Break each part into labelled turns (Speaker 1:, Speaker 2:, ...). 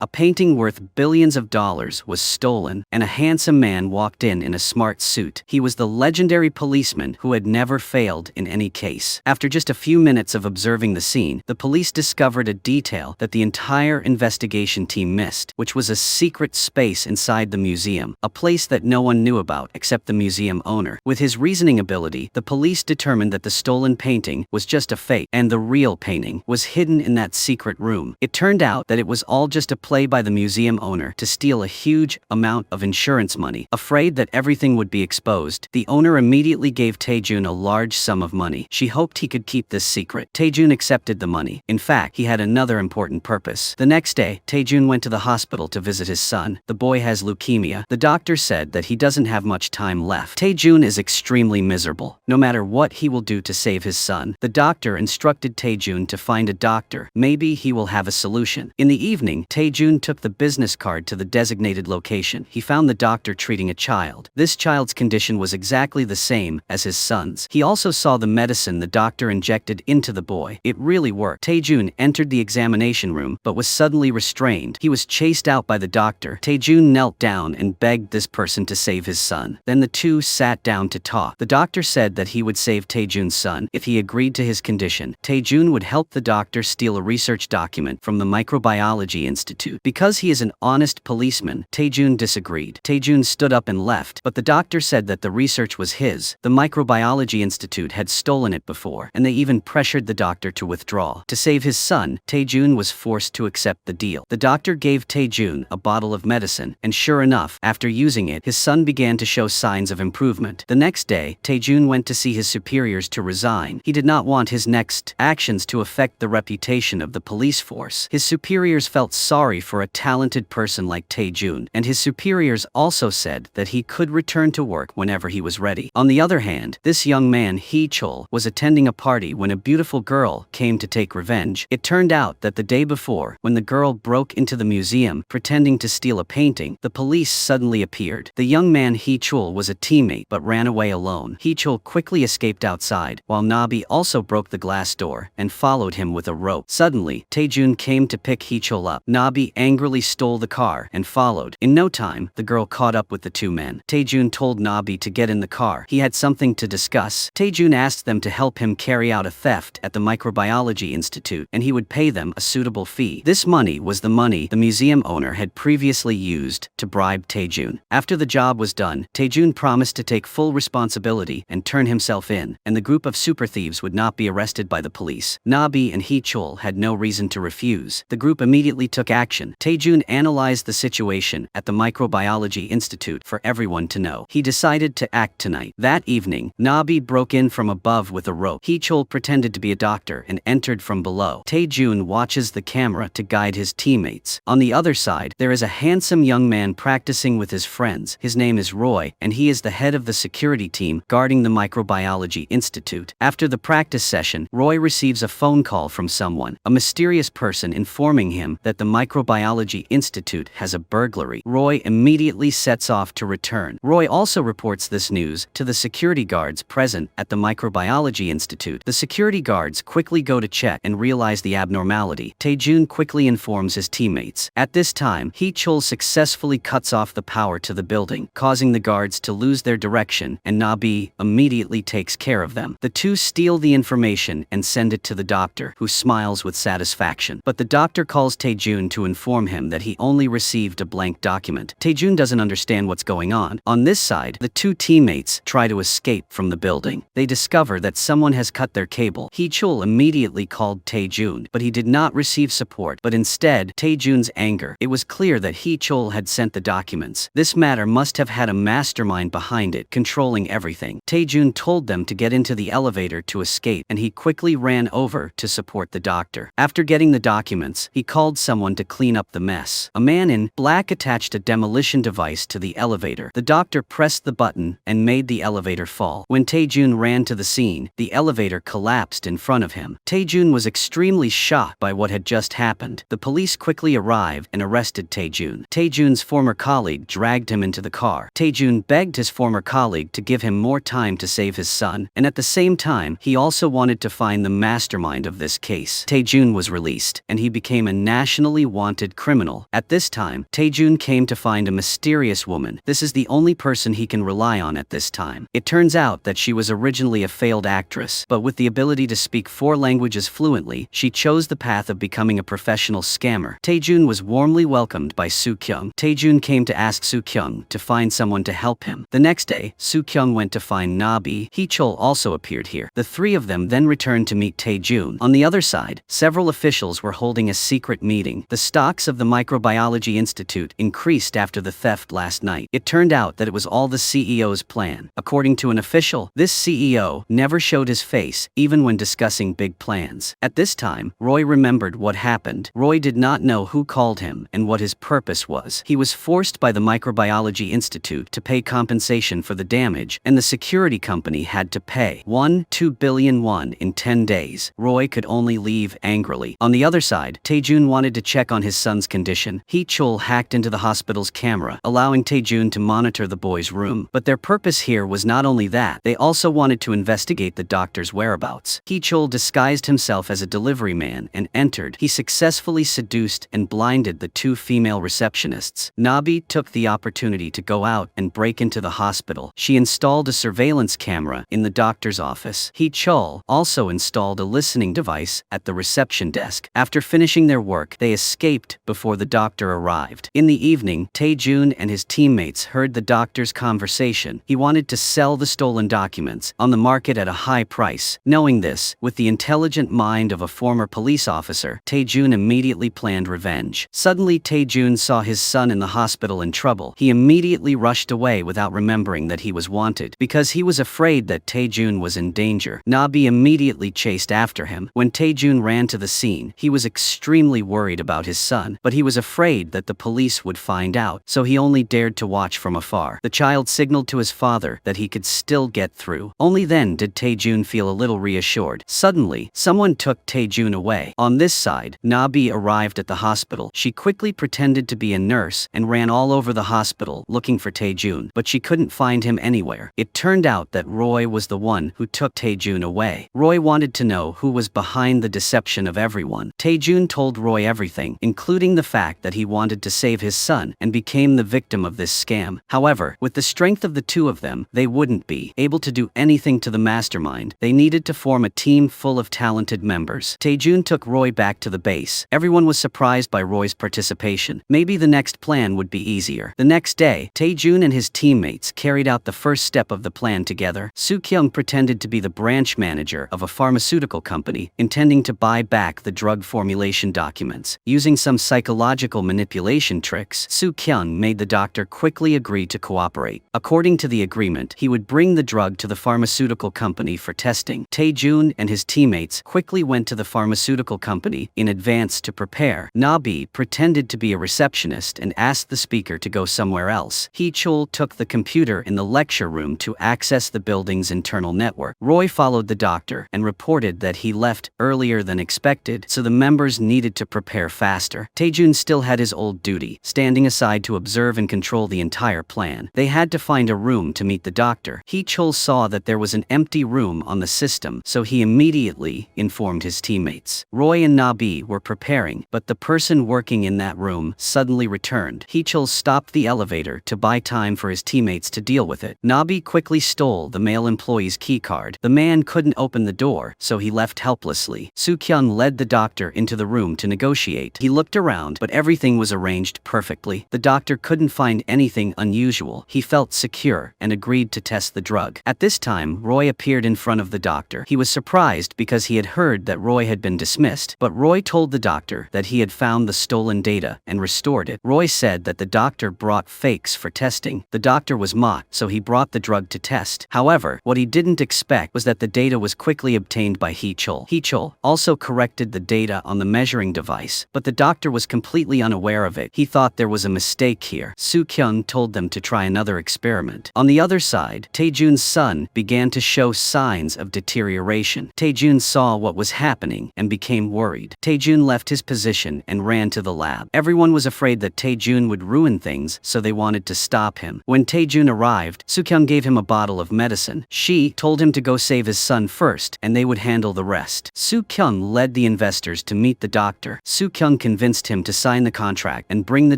Speaker 1: A painting worth billions of dollars was stolen, and a handsome man walked in a smart suit. He was the legendary policeman who had never failed in any case. After just a few minutes of observing the scene, the police discovered a detail that the entire investigation team missed, which was a secret space inside the museum, a place that no one knew about except the museum owner. With his reasoning ability, the police determined that the stolen painting was just a fake, and the real painting was hidden in that secret room. It turned out that it was all just a play by the museum owner to steal a huge amount of insurance money. Afraid that everything would be exposed, the owner immediately gave Taejun a large sum of money. She hoped he could keep this secret. Taejun accepted the money. In fact, he had another important purpose. The next day, Taejun went to the hospital to visit his son. The boy has leukemia. The doctor said that he doesn't have much time left. Taejun is extremely miserable, no matter what he will do to save his son. The doctor instructed Taejun to find a doctor. Maybe he will have a solution. In the evening, Taejun took the business card to the designated location. He found the doctor treating a child. This child's condition was exactly the same as his son's. He also saw the medicine the doctor injected into the boy. It really worked. Taejun entered the examination room, but was suddenly restrained. He was chased out by the doctor. Taejun knelt down and begged this person to save his son. Then the two sat down to talk. The doctor said that he would save Taejun's son if he agreed to his condition. Taejun would help the doctor steal a research document from the Microbiology Institute. Because he is an honest policeman, Taejun disagreed. Taejun stood up and left, but the doctor said that the research was his. The Microbiology Institute had stolen it before, and they even pressured the doctor to withdraw. To save his son, Taejun was forced to accept the deal. The doctor gave Taejun a bottle of medicine, and sure enough, after using it, his son began to show signs of improvement. The next day, Taejun went to see his superiors to resign. He did not want his next actions to affect the reputation of the police force. His superiors felt sorry for a talented person like Taejun, and his superiors also said that he could return to work whenever he was ready. On the other hand, this young man, Hee-chul, was attending a party when a beautiful girl came to take revenge. It turned out that the day before, when the girl broke into the museum pretending to steal a painting, the police suddenly appeared. The young man Hee-chul was a teammate but ran away alone. Hee-chul quickly escaped outside, while Nabi also broke the glass door and followed him with a rope. Suddenly, Taejun came to pick Hee-chul up. Nabi angrily stole the car and followed. In no time, the girl caught up with the two men. Taejun told Nabi to get in the car. He had something to discuss. Taejun asked them to help him carry out a theft at the Microbiology Institute, and he would pay them a suitable fee. This money was the money the museum owner had previously used to bribe Taejun. After the job was done, Taejun promised to take full responsibility and turn himself in, and the group of super thieves would not be arrested by the police. Nabi and Hee-chul had no reason to refuse. The group immediately took action. Taejun analyzed the situation at the Microbiology Institute for everyone to know. He decided to act tonight. That evening, Nabi broke in from above with a rope. Hee-chul pretended to be a doctor and entered from below. Taejun watches the camera to guide his teammates. On the other side, there is a handsome young man practicing with his friends. His name is Roy, and he is the head of the security team guarding the Microbiology Institute. After the practice session, Roy receives a phone call from someone, a mysterious person informing him that the Microbiology Institute has a burglary. Roy immediately sets off to return. Roy also reports this news to the security guards present at the Microbiology Institute. The security guards quickly go to check and realize the abnormality. Taejun quickly informs his teammates. At this time, Hee-chul successfully cuts off the power to the building, causing the guards to lose their direction, and Nabi immediately takes care of them. The two steal the information and send it to the doctor, who smiles with satisfaction. But the doctor calls Taejun to inform him that he only received a blank document. Taejun doesn't understand what's going on. On this side, the two teammates try to escape from the building. They discover that someone has cut their cable. Hee-chul immediately called Taejun, but he did not receive support, but instead, Taejun's anger. It was clear that Hee-chul had sent the documents. This matter must have had a mastermind behind it, controlling everything. Taejun told them to get into the elevator to escape, and he quickly ran over to support the doctor. After getting the documents, he called someone to clean up the mess. A man in black attached a demolition device to the elevator. The doctor pressed the button and made the elevator fall. When Taejun ran to the scene, the elevator collapsed in front of him. Taejun was extremely shocked by what had just happened. The police quickly arrived and arrested Taejun. Taejun's former colleague dragged him into the car. Taejun begged his former colleague to give him more time to save his son, and at the same time, he also wanted to find the mastermind of this case. Taejun was released, and he became a nationally wanted wanted criminal. At this time, Taejun came to find a mysterious woman. This is the only person he can rely on at this time. It turns out that she was originally a failed actress, but with the ability to speak 4 languages fluently, she chose the path of becoming a professional scammer. Taejun was warmly welcomed by Soo-kyung. Taejun came to ask Soo-kyung to find someone to help him. The next day, Soo-kyung went to find Nabi. Hee-chul also appeared here. The 3 of them then returned to meet Taejun. On the other side, several officials were holding a secret meeting. The stocks of the Microbiology Institute increased after the theft last night. It turned out that it was all the CEO's plan. According to an official, this CEO never showed his face, even when discussing big plans. At this time, Roy remembered what happened. Roy did not know who called him and what his purpose was. He was forced by the Microbiology Institute to pay compensation for the damage, and the security company had to pay 2 billion won in 10 days. Roy could only leave angrily. On the other side, Taejun wanted to check on his son's condition. Hee-chul hacked into the hospital's camera, allowing Taejun to monitor the boy's room. But their purpose here was not only that, they also wanted to investigate the doctor's whereabouts. Hee-chul disguised himself as a delivery man and entered. He successfully seduced and blinded the 2 female receptionists. Nabi took the opportunity to go out and break into the hospital. She installed a surveillance camera in the doctor's office. Hee-chul also installed a listening device at the reception desk. After finishing their work, they escaped before the doctor arrived. In the evening, Taejun and his teammates heard the doctor's conversation. He wanted to sell the stolen documents on the market at a high price. Knowing this, with the intelligent mind of a former police officer, Taejun immediately planned revenge. Suddenly, Taejun saw his son in the hospital in trouble. He immediately rushed away without remembering that he was wanted. Because he was afraid that Taejun was in danger, Nabi immediately chased after him. When Taejun ran to the scene, he was extremely worried about his son, but he was afraid that the police would find out, so he only dared to watch from afar. The child signaled to his father that he could still get through. Only then did Taejun feel a little reassured. Suddenly, someone took Taejun away. On this side, Nabi arrived at the hospital. She quickly pretended to be a nurse and ran all over the hospital looking for Taejun, but she couldn't find him anywhere. It turned out that Roy was the one who took Taejun away. Roy wanted to know who was behind the deception of everyone. Taejun told Roy everything, including the fact that he wanted to save his son and became the victim of this scam. However, with the strength of the 2 of them, they wouldn't be able to do anything to the mastermind. They needed to form a team full of talented members. Taejun took Roy back to the base. Everyone was surprised by Roy's participation. Maybe the next plan would be easier. The next day, Taejun and his teammates carried out the first step of the plan together. Soo-kyung pretended to be the branch manager of a pharmaceutical company, intending to buy back the drug formulation documents. Using some psychological manipulation tricks, Soo-kyung made the doctor quickly agree to cooperate. According to the agreement, he would bring the drug to the pharmaceutical company for testing. Taejun and his teammates quickly went to the pharmaceutical company in advance to prepare. Nabi pretended to be a receptionist and asked the speaker to go somewhere else. Hee-chul took the computer in the lecture room to access the building's internal network. Roy followed the doctor and reported that he left earlier than expected, so the members needed to prepare faster. Taejun still had his old duty, standing aside to observe and control the entire plan. They had to find a room to meet the doctor. Hee-chul saw that there was an empty room on the system, so he immediately informed his teammates. Roy and Nabi were preparing, but the person working in that room suddenly returned. Hee-chul stopped the elevator to buy time for his teammates to deal with it. Nabi quickly stole the male employee's keycard. The man couldn't open the door, so he left helplessly. Soo-kyung led the doctor into the room to negotiate. He looked around, but everything was arranged perfectly. The doctor couldn't find anything unusual. He felt secure and agreed to test the drug. At this time, Roy appeared in front of the doctor. He was surprised because he had heard that Roy had been dismissed, but Roy told the doctor that he had found the stolen data and restored it. Roy said that the doctor brought fakes for testing. The doctor was mocked, so he brought the drug to test. However, what he didn't expect was that the data was quickly obtained by Hee-chul. Hee-chul also corrected the data on the measuring device, but the doctor was completely unaware of it. He thought there was a mistake here. Soo-kyung told them to try another experiment. On the other side, Taejun's son began to show signs of deterioration. Taejun saw what was happening and became worried. Taejun left his position and ran to the lab. Everyone was afraid that Taejun would ruin things, so they wanted to stop him. When Taejun arrived, Soo-kyung gave him a bottle of medicine. She told him to go save his son first, and they would handle the rest. Soo-kyung led the investors to meet the doctor. Soo-kyung convinced convinced him to sign the contract and bring the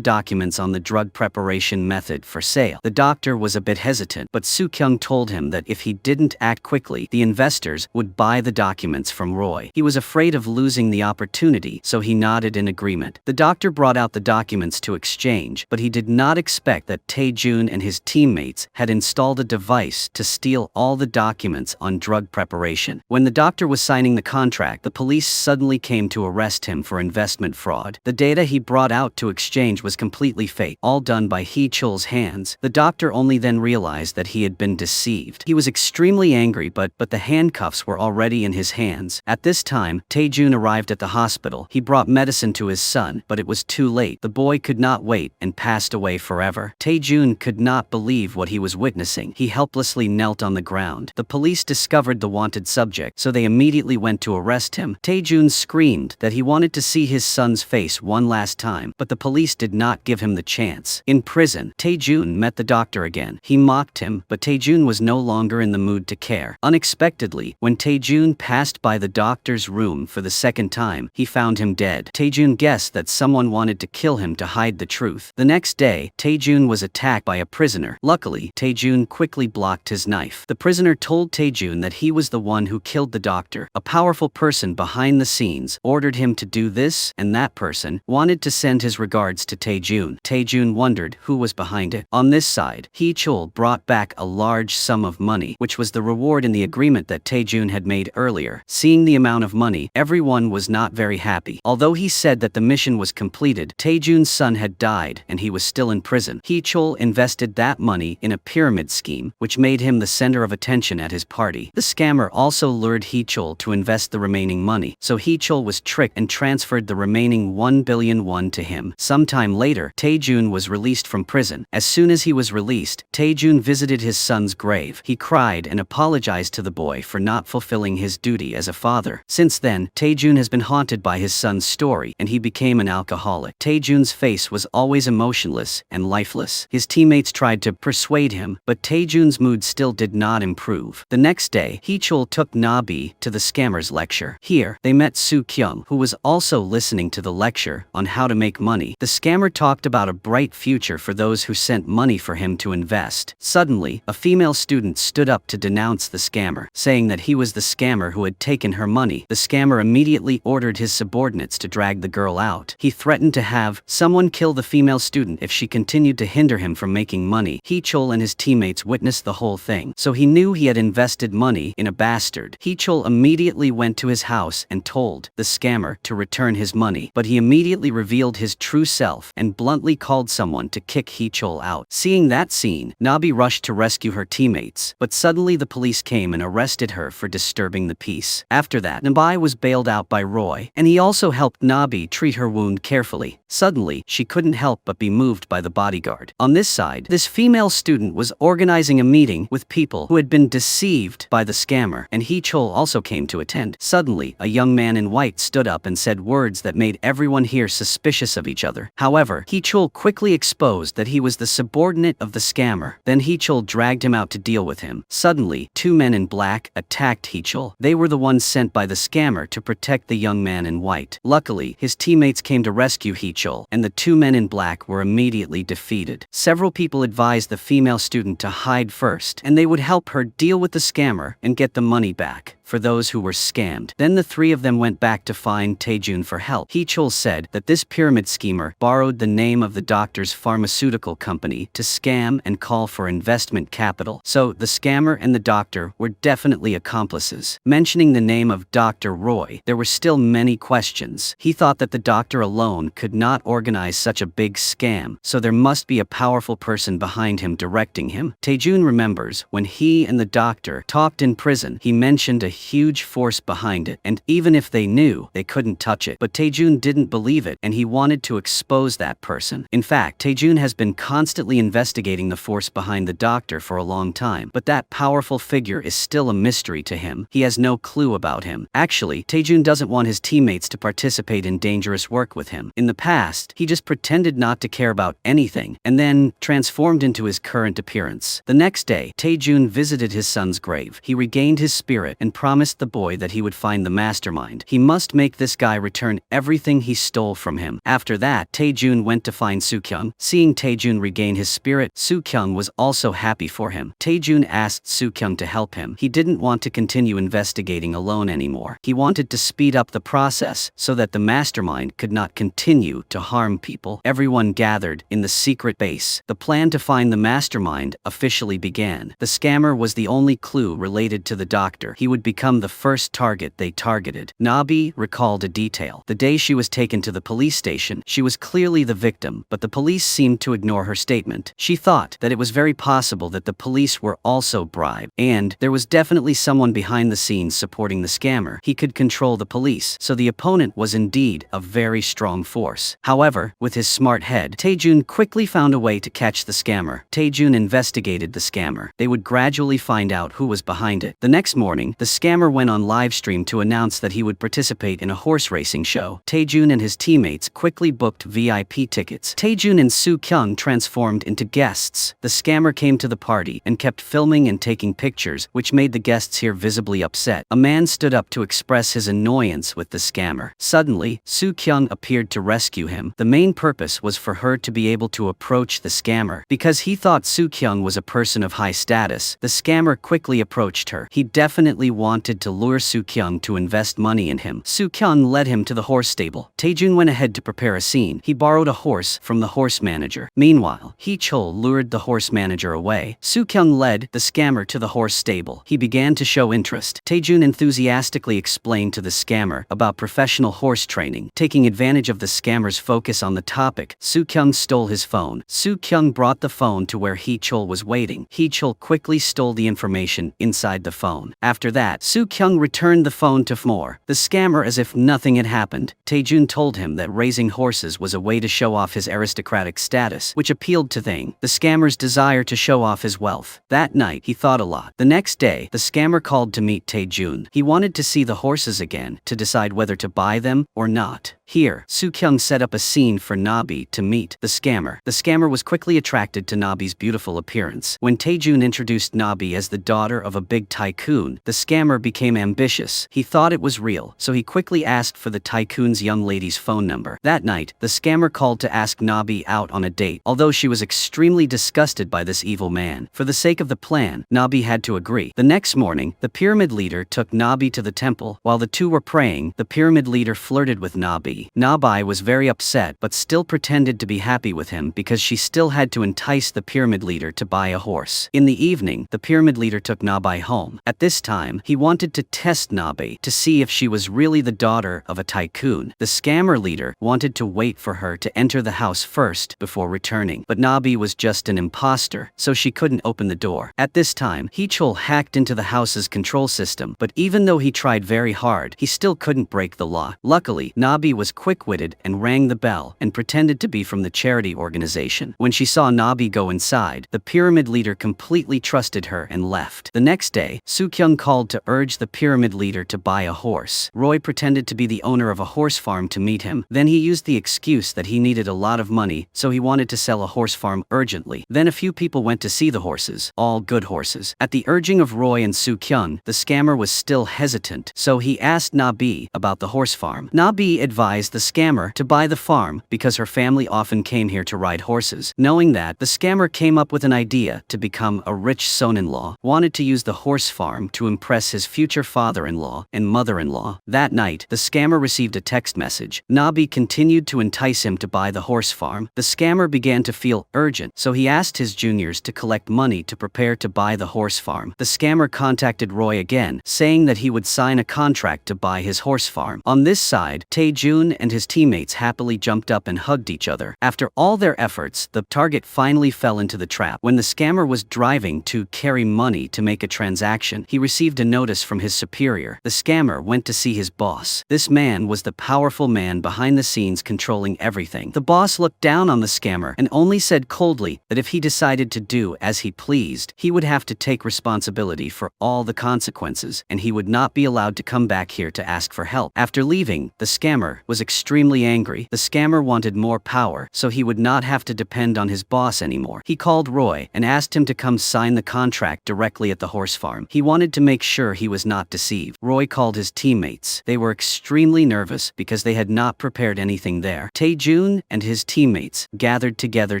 Speaker 1: documents on the drug preparation method for sale. The doctor was a bit hesitant, but Soo-kyung told him that if he didn't act quickly, the investors would buy the documents from Roy. He was afraid of losing the opportunity, so he nodded in agreement. The doctor brought out the documents to exchange, but he did not expect that Tae-jun and his teammates had installed a device to steal all the documents on drug preparation. When the doctor was signing the contract, the police suddenly came to arrest him for investment fraud. The data he brought out to exchange was completely fake, all done by Hee-chul's hands. The doctor only then realized that he had been deceived. He was extremely angry, but the handcuffs were already in his hands. At this time, Tae-jun arrived at the hospital. He brought medicine to his son, but it was too late. The boy could not wait and passed away forever. Tae-jun could not believe what he was witnessing. He helplessly knelt on the ground. The police discovered the wanted subject, so they immediately went to arrest him. Tae-jun screamed that he wanted to see his son's face one last time, but the police did not give him the chance. In prison, Tae-jun met the doctor again. He mocked him, but Tae-jun was no longer in the mood to care. Unexpectedly, when Tae-jun passed by the doctor's room for the second time, he found him dead. Tae-jun guessed that someone wanted to kill him to hide the truth. The next day, Tae-jun was attacked by a prisoner. Luckily, Tae-jun quickly blocked his knife. The prisoner told Tae-jun that he was the one who killed the doctor. A powerful person behind the scenes ordered him to do this, and that person wanted to send his regards to Tae-jun. Tae-jun wondered who was behind it. On this side, Hee-chul brought back a large sum of money, which was the reward in the agreement that Tae-jun had made earlier. Seeing the amount of money, everyone was not very happy. Although he said that the mission was completed, Tae-jun's son had died and he was still in prison. Hee-chul invested that money in a pyramid scheme, which made him the center of attention at his party. The scammer also lured Hee-chul to invest the remaining money, so Hee-chul was tricked and transferred the remaining 1 billion won to him. Sometime later, Tae-jun was released from prison. As soon as he was released, Tae-jun visited his son's grave. He cried and apologized to the boy for not fulfilling his duty as a father. Since then, Tae-jun has been haunted by his son's story, and he became an alcoholic. Tae-jun's face was always emotionless and lifeless. His teammates tried to persuade him, but Tae-jun's mood still did not improve. The next day, Hee-chul took Nabi to the scammer's lecture. Here, they met Soo-kyung, who was also listening to the lecture on how to make money. The scammer talked about a bright future for those who sent money for him to invest. Suddenly, a female student stood up to denounce the scammer, saying that he was the scammer who had taken her money. The scammer immediately ordered his subordinates to drag the girl out. He threatened to have someone kill the female student if she continued to hinder him from making money. Hee-chul and his teammates witnessed the whole thing, so he knew he had invested money in a bastard. Hee-chul immediately went to his house and told the scammer to return his money, but he immediately revealed his true self and bluntly called someone to kick Hee-chul out. Seeing that scene, Nabi rushed to rescue her teammates, but suddenly the police came and arrested her for disturbing the peace. After that, Nabi was bailed out by Roy, and he also helped Nabi treat her wound carefully. Suddenly, she couldn't help but be moved by the bodyguard. On this side, this female student was organizing a meeting with people who had been deceived by the scammer, and Hee-chul also came to attend. Suddenly, a young man in white stood up and said words that made everyone here suspicious of each other. However, Hee-chul quickly exposed that he was the subordinate of the scammer. Then Hee-chul dragged him out to deal with him. Suddenly, two men in black attacked Hee-chul. They were the ones sent by the scammer to protect the young man in white. Luckily, his teammates came to rescue Hee-chul, and the two men in black were immediately defeated. Several people advised the female student to hide first, and they would help her deal with the scammer and get the money back for those who were scammed. Then the three of them went back to find Tae-jun for help. Hee-chul said that this pyramid schemer borrowed the name of the doctor's pharmaceutical company to scam and call for investment capital. So the scammer and the doctor were definitely accomplices. Mentioning the name of Dr. Roy, there were still many questions. He thought that the doctor alone could not organize such a big scam, so there must be a powerful person behind him directing him. Tae-jun remembers when he and the doctor talked in prison, he mentioned a huge force behind it, and even if they knew, they couldn't touch it. But Tae-jun didn't believe it, and he wanted to expose that person. In fact, Tae-jun has been constantly investigating the force behind the doctor for a long time, but that powerful figure is still a mystery to him. He has no clue about him. Actually, Tae-jun doesn't want his teammates to participate in dangerous work with him. In the past, he just pretended not to care about anything, and then transformed into his current appearance. The next day, Tae-jun visited his son's grave. He regained his spirit and promised the boy that he would find the mastermind. He must make this guy return everything he stole from him. After that, Tae-jun went to find Soo-kyung. Seeing Tae-jun regain his spirit, Soo-kyung was also happy for him. Tae-jun asked Soo-kyung to help him. He didn't want to continue investigating alone anymore. He wanted to speed up the process so that the mastermind could not continue to harm people. Everyone gathered in the secret base. The plan to find the mastermind officially began. The scammer was the only clue related to the doctor. He would become the first target they targeted. Nabi recalled a detail. The day she was taken to the police station, she was clearly the victim, but the police seemed to ignore her statement. She thought that it was very possible that the police were also bribed, and there was definitely someone behind the scenes supporting the scammer. He could control the police, so the opponent was indeed a very strong force. However, with his smart head, Tae-jun quickly found a way to catch the scammer. Tae-jun investigated the scammer. They would gradually find out who was behind it. The next morning, the scammer went on livestream to announce that he would participate in a horse racing show. Tae-jun and his teammates quickly booked VIP tickets. Tae-jun and Soo-kyung transformed into guests. The scammer came to the party and kept filming and taking pictures, which made the guests here visibly upset. A man stood up to express his annoyance with the scammer. Suddenly, Soo-kyung appeared to rescue him. The main purpose was for her to be able to approach the scammer. Because he thought Soo-kyung was a person of high status, the scammer quickly approached her. He definitely wanted to lure Soo-kyung to invest money in him. Soo-kyung led him to the horse stable. Tae-jun went ahead to prepare a scene. He borrowed a horse from the horse manager. Meanwhile, Hee-chul lured the horse manager away. Soo-kyung led the scammer to the horse stable. He began to show interest. Tae-jun enthusiastically explained to the scammer about professional horse training. Taking advantage of the scammer's focus on the topic, Soo-kyung stole his phone. Soo-kyung brought the phone to where Hee-chul was waiting. Hee-chul quickly stole the information inside the phone. After that, Soo-kyung returned the phone to Fmore. The scammer as if nothing had happened. Tae-jun told him that raising horses was a way to show off his aristocratic status, which appealed to the scammer's desire to show off his wealth. That night, he thought a lot. The next day, the scammer called to meet Tae-jun. He wanted to see the horses again to decide whether to buy them or not. Here, Soo-kyung set up a scene for Nabi to meet the scammer. The scammer was quickly attracted to Nabi's beautiful appearance. When Tae-jun introduced Nabi as the daughter of a big tycoon, the scammer became ambitious. He thought it was real, so he quickly asked for the tycoon's young lady's phone number. That night, the scammer called to ask Nabi out on a date. Although she was extremely disgusted by this evil man, for the sake of the plan, Nabi had to agree. The next morning, the pyramid leader took Nabi to the temple. While the two were praying, the pyramid leader flirted with Nabi. Nabi was very upset but still pretended to be happy with him because she still had to entice the pyramid leader to buy a horse. In the evening, the pyramid leader took Nabi home. At this time, he wanted to test Nabi to see if she was really the daughter of a tycoon. The scammer leader wanted to wait for her to enter the house first before returning, but Nabi was just an imposter, so she couldn't open the door. At this time, Hee-chul hacked into the house's control system, but even though he tried very hard, he still couldn't break the lock. Luckily, Nabi was quick-witted and rang the bell and pretended to be from the charity organization. When she saw Nabi go inside, the pyramid leader completely trusted her and left. The next day, Soo-kyung called to urge the pyramid leader to buy a horse. Roy pretended to be the owner of a horse farm to meet him. Then he used the excuse that he needed a lot of money, so he wanted to sell a horse farm urgently. Then a few people went to see the horses, all good horses. At the urging of Roy and Soo-kyung, the scammer was still hesitant, so he asked Nabi about the horse farm. Nabi advised the scammer to buy the farm because her family often came here to ride horses. Knowing that, the scammer came up with an idea to become a rich son-in-law, wanted to use the horse farm to impress his future father-in-law and mother-in-law. That night, the scammer received a text message. Nabi continued to entice him to buy the horse farm. The scammer began to feel urgent, so he asked his juniors to collect money to prepare to buy the horse farm. The scammer contacted Roy again, saying that he would sign a contract to buy his horse farm. On this side, Tae-jun and his teammates happily jumped up and hugged each other. After all their efforts, the target finally fell into the trap. When the scammer was driving to carry money to make a transaction, he received a notice from his superior. The scammer went to see his boss. This man was the powerful man behind the scenes controlling everything. The boss looked down on the scammer and only said coldly that if he decided to do as he pleased, he would have to take responsibility for all the consequences, and he would not be allowed to come back here to ask for help. After leaving, the scammer was extremely angry. The scammer wanted more power, so he would not have to depend on his boss anymore. He called Roy and asked him to come sign the contract directly at the horse farm. He wanted to make sure sure he was not deceived. Roy called his teammates. They were extremely nervous because they had not prepared anything there. Tae-jun and his teammates gathered together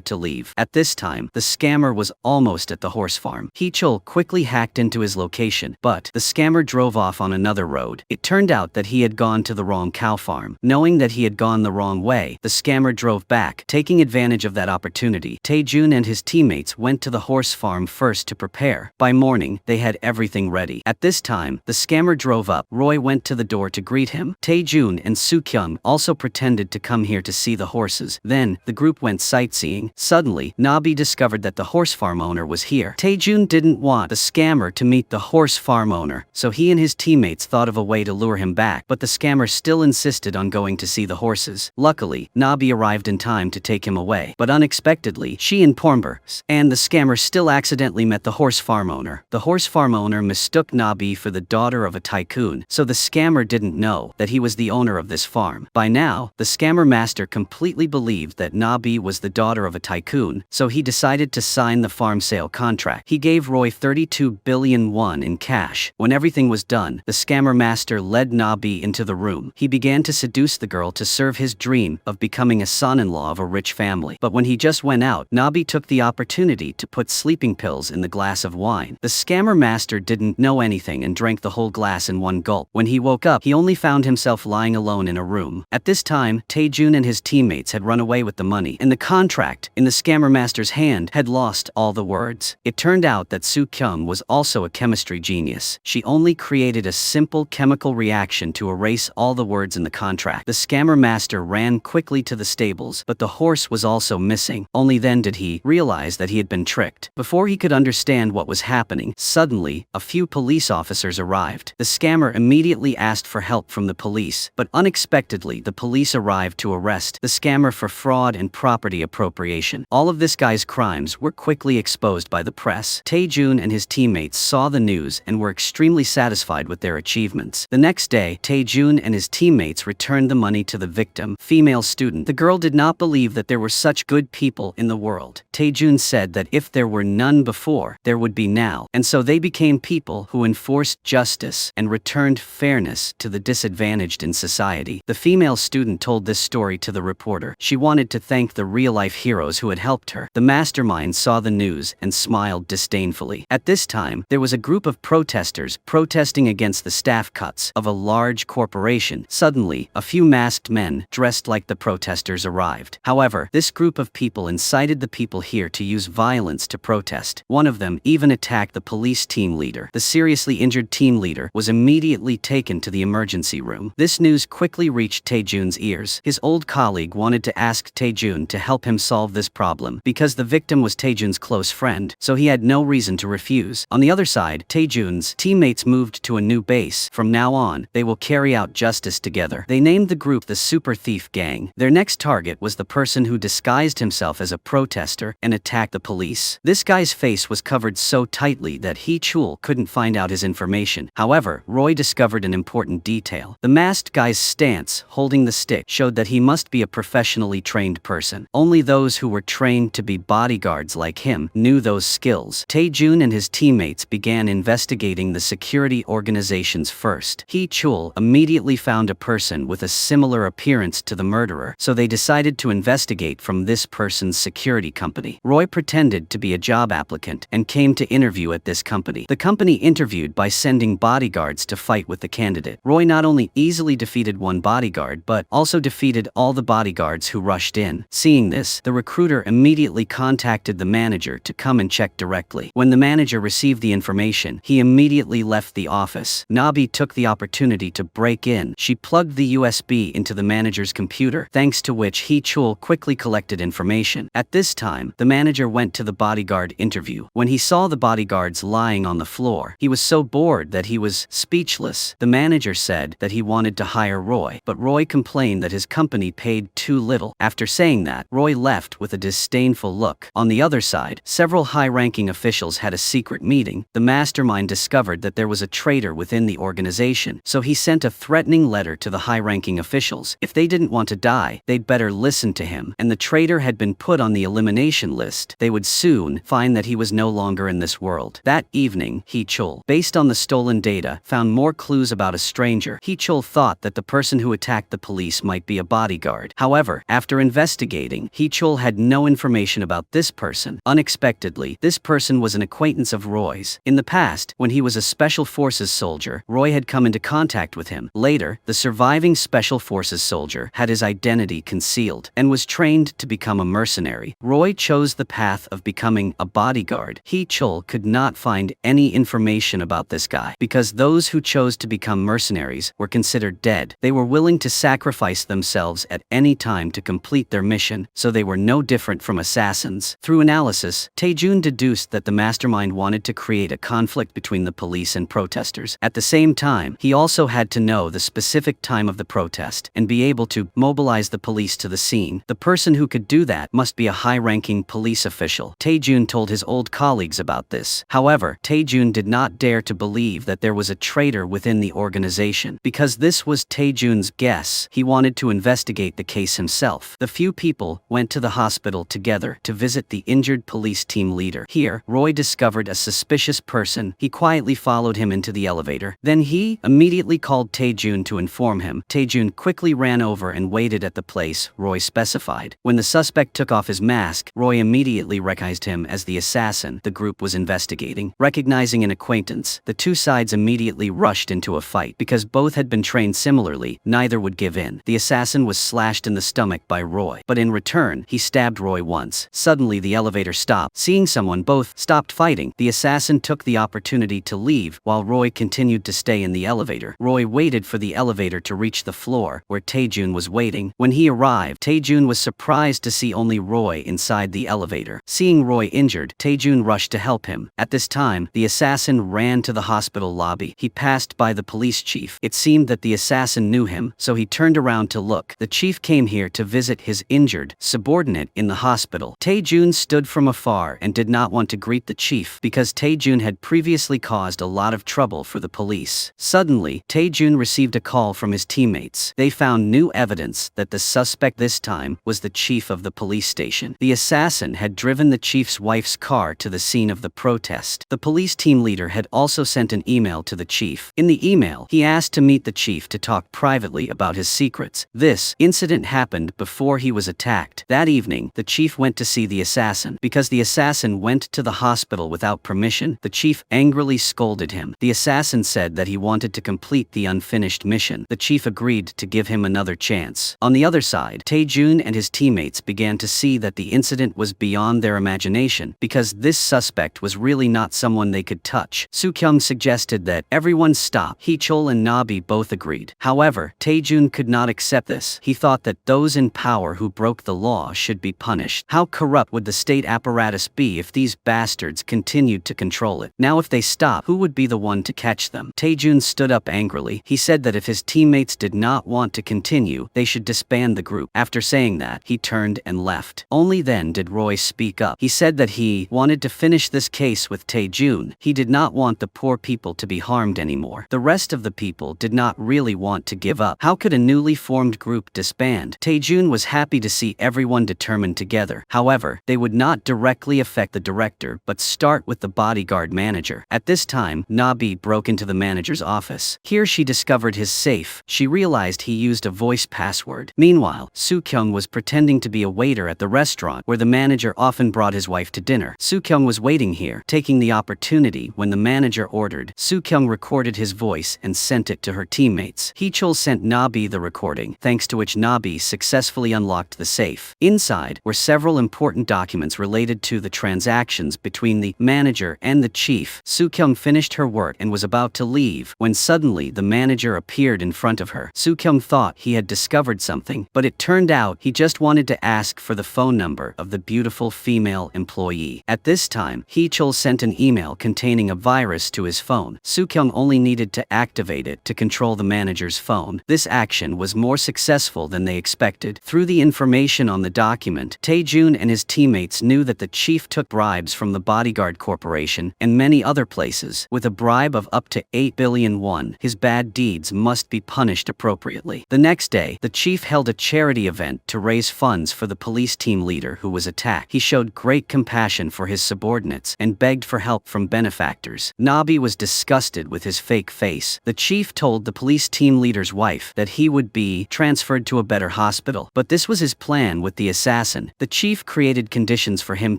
Speaker 1: to leave. At this time, the scammer was almost at the horse farm. Hee-chul quickly hacked into his location, but the scammer drove off on another road. It turned out that he had gone to the wrong cow farm. Knowing that he had gone the wrong way, the scammer drove back. Taking advantage of that opportunity, Tae-jun and his teammates went to the horse farm first to prepare. By morning, they had everything ready. At this time, the scammer drove up. Roy went to the door to greet him. Tae-jun and Soo-kyung also pretended to come here to see the horses. Then, the group went sightseeing. Suddenly, Nabi discovered that the horse farm owner was here. Tae-jun didn't want the scammer to meet the horse farm owner, so he and his teammates thought of a way to lure him back, but the scammer still insisted on going to see the horses. Luckily, Nabi arrived in time to take him away, but unexpectedly, she and Pormbers and the scammer still accidentally met the horse farm owner. The horse farm owner mistook Nabi for the daughter of a tycoon, so the scammer didn't know that he was the owner of this farm. By now, the scammer master completely believed that Nabi was the daughter of a tycoon, so he decided to sign the farm sale contract. He gave Roy 32 billion won in cash. When everything was done, the scammer master led Nabi into the room. He began to seduce the girl to serve his dream of becoming a son-in-law of a rich family. But when he just went out, Nabi took the opportunity to put sleeping pills in the glass of wine. The scammer master didn't know anything and drank the whole glass in one gulp. When he woke up, he only found himself lying alone in a room. At this time, Tae-jun and his teammates had run away with the money, and the contract in the scammer master's hand had lost all the words. It turned out that Soo-kyung was also a chemistry genius. She only created a simple chemical reaction to erase all the words in the contract. The scammer master ran quickly to the stables, but the horse was also missing. Only then did he realize that he had been tricked. Before he could understand what was happening, suddenly, a few police officers arrived. The scammer immediately asked for help from the police, but unexpectedly, the police arrived to arrest the scammer for fraud and property appropriation. All of this guy's crimes were quickly exposed by the press. Tae-jun and his teammates saw the news and were extremely satisfied with their achievements. The next day, Tae-jun and his teammates returned the money to the victim, female student. The girl did not believe that there were such good people in the world. Tae-jun said that if there were none before, there would be now, and so they became people who enforced justice and returned fairness to the disadvantaged in society. The female student told this story to the reporter. She wanted to thank the real-life heroes who had helped her. The mastermind saw the news and smiled disdainfully. At this time, there was a group of protesters protesting against the staff cuts of a large corporation. Suddenly, a few masked men dressed like the protesters arrived. However, this group of people incited the people here to use violence to protest. One of them even attacked the police team leader. The seriously injured team leader was immediately taken to the emergency room. This news quickly reached Tae-jun's ears. His old colleague wanted to ask Tae-jun to help him solve this problem because the victim was Tae-jun's close friend, so he had no reason to refuse. On the other side, Tae-jun's teammates moved to a new base. From now on, they will carry out justice together. They named the group the Super Thief Gang. Their next target was the person who disguised himself as a protester and attacked the police. This guy's face was covered so tightly that Hee-chul couldn't find out his information. However, Roy discovered an important detail. The masked guy's stance, holding the stick, showed that he must be a professionally trained person. Only those who were trained to be bodyguards like him knew those skills. Tae-jun and his teammates began investigating the security organizations first. Hee-chul immediately found a person with a similar appearance to the murderer, so they decided to investigate from this person's security company. Roy pretended to be a job applicant and came to interview at this company. The company interviewed by sending bodyguards to fight with the candidate. Roy not only easily defeated one bodyguard but also defeated all the bodyguards who rushed in. Seeing this, the recruiter immediately contacted the manager to come and check directly. When the manager received the information, he immediately left the office. Nabi took the opportunity to break in. She plugged the USB into the manager's computer, thanks to which Hee-chul quickly collected information. At this time, the manager went to the bodyguard interview. When he saw the bodyguards lying on the floor, he was so bored that he was speechless. The manager said that he wanted to hire Roy, but Roy complained that his company paid too little. After saying that, Roy left with a disdainful look. On the other side, several high-ranking officials had a secret meeting. The mastermind discovered that there was a traitor within the organization, so he sent a threatening letter to the high-ranking officials. If they didn't want to die, they'd better listen to him, and the traitor had been put on the elimination list. They would soon find that he was no longer in this world. That evening, Hee-chul, based on on the stolen data, found more clues about a stranger. He-chul thought that the person who attacked the police might be a bodyguard. However, after investigating, He-chul had no information about this person. Unexpectedly, this person was an acquaintance of Roy's. In the past, when he was a Special Forces soldier, Roy had come into contact with him. Later, the surviving Special Forces soldier had his identity concealed and was trained to become a mercenary. Roy chose the path of becoming a bodyguard. He-chul could not find any information about this guy because those who chose to become mercenaries were considered dead. They were willing to sacrifice themselves at any time to complete their mission, so they were no different from assassins. Through analysis, Tae-jun deduced that the mastermind wanted to create a conflict between the police and protesters. At the same time, he also had to know the specific time of the protest and be able to mobilize the police to the scene. The person who could do that must be a high-ranking police official. Tae-jun told his old colleagues about this. However, Tae-jun did not dare to believe that there was a traitor within the organization. Because this was Tae-jun's guess, he wanted to investigate the case himself. The few people went to the hospital together to visit the injured police team leader. Here, Roy discovered a suspicious person. He quietly followed him into the elevator. Then he immediately called Tae-jun to inform him. Tae-jun quickly ran over and waited at the place Roy specified. When the suspect took off his mask, Roy immediately recognized him as the assassin the group was investigating. Recognizing an acquaintance, the two sides immediately rushed into a fight. Because both had been trained similarly, neither would give in. The assassin was slashed in the stomach by Roy, but in return, he stabbed Roy once. Suddenly, the elevator stopped. Seeing someone, both stopped fighting. The assassin took the opportunity to leave, while Roy continued to stay in the elevator. Roy waited for the elevator to reach the floor, where Tae-jun was waiting. When he arrived, Tae-jun was surprised to see only Roy inside the elevator. Seeing Roy injured, Tae-jun rushed to help him. At this time, the assassin ran to the hospital lobby. He passed by the police chief. It seemed that the assassin knew him, so he turned around to look. The chief came here to visit his injured subordinate in the hospital. Tae-jun stood from afar and did not want to greet the chief because Tae-jun had previously caused a lot of trouble for the police. Suddenly, Tae-jun received a call from his teammates. They found new evidence that the suspect this time was the chief of the police station. The assassin had driven the chief's wife's car to the scene of the protest. The police team leader had also sent an email to the chief. In the email, he asked to meet the chief to talk privately about his secrets. This incident happened before he was attacked. That evening, the chief went to see the assassin. Because the assassin went to the hospital without permission, the chief angrily scolded him. The assassin said that he wanted to complete the unfinished mission. The chief agreed to give him another chance. On the other side, Tae-jun and his teammates began to see that the incident was beyond their imagination because this suspect was really not someone they could touch. Soo-kyung suggested that everyone stop. He-chul and Nabi both agreed. However, Tae-jun could not accept this. He thought that those in power who broke the law should be punished. How corrupt would the state apparatus be if these bastards continued to control it? Now if they stop, who would be the one to catch them? Tae-jun stood up angrily. He said that if his teammates did not want to continue, they should disband the group. After saying that, he turned and left. Only then did Roy speak up. He said that he wanted to finish this case with Tae-jun. He did not want the poor people to be harmed anymore. The rest of the people did not really want to give up. How could a newly formed group disband? Tae-jun was happy to see everyone determined together. However, they would not directly affect the director, but start with the bodyguard manager. At this time, Nabi broke into the manager's office. Here she discovered his safe. She realized he used a voice password. Meanwhile, Soo-kyung was pretending to be a waiter at the restaurant where the manager often brought his wife to dinner. Soo-kyung was waiting here, taking the opportunity when the manager ordered. Soo-kyung recorded his voice and sent it to her teammates. He-chul sent Nabi the recording, thanks to which Nabi successfully unlocked the safe. Inside were several important documents related to the transactions between the manager and the chief. Soo-kyung finished her work and was about to leave when suddenly the manager appeared in front of her. Soo-kyung thought he had discovered something, but it turned out he just wanted to ask for the phone number of the beautiful female employee. At this time, He-chul sent an email containing a virus to his phone. Soo-kyung only needed to activate it to control the manager's phone. This action was more successful than they expected. Through the information on the document, Tae-jun and his teammates knew that the chief took bribes from the Bodyguard Corporation and many other places. With a bribe of up to 8 billion won, his bad deeds must be punished appropriately. The next day, the chief held a charity event to raise funds for the police team leader who was attacked. He showed great compassion for his subordinates and begged for help from benefactors. Nabi Nabi was disgusted with his fake face. The chief told the police team leader's wife that he would be transferred to a better hospital. But this was his plan with the assassin. The chief created conditions for him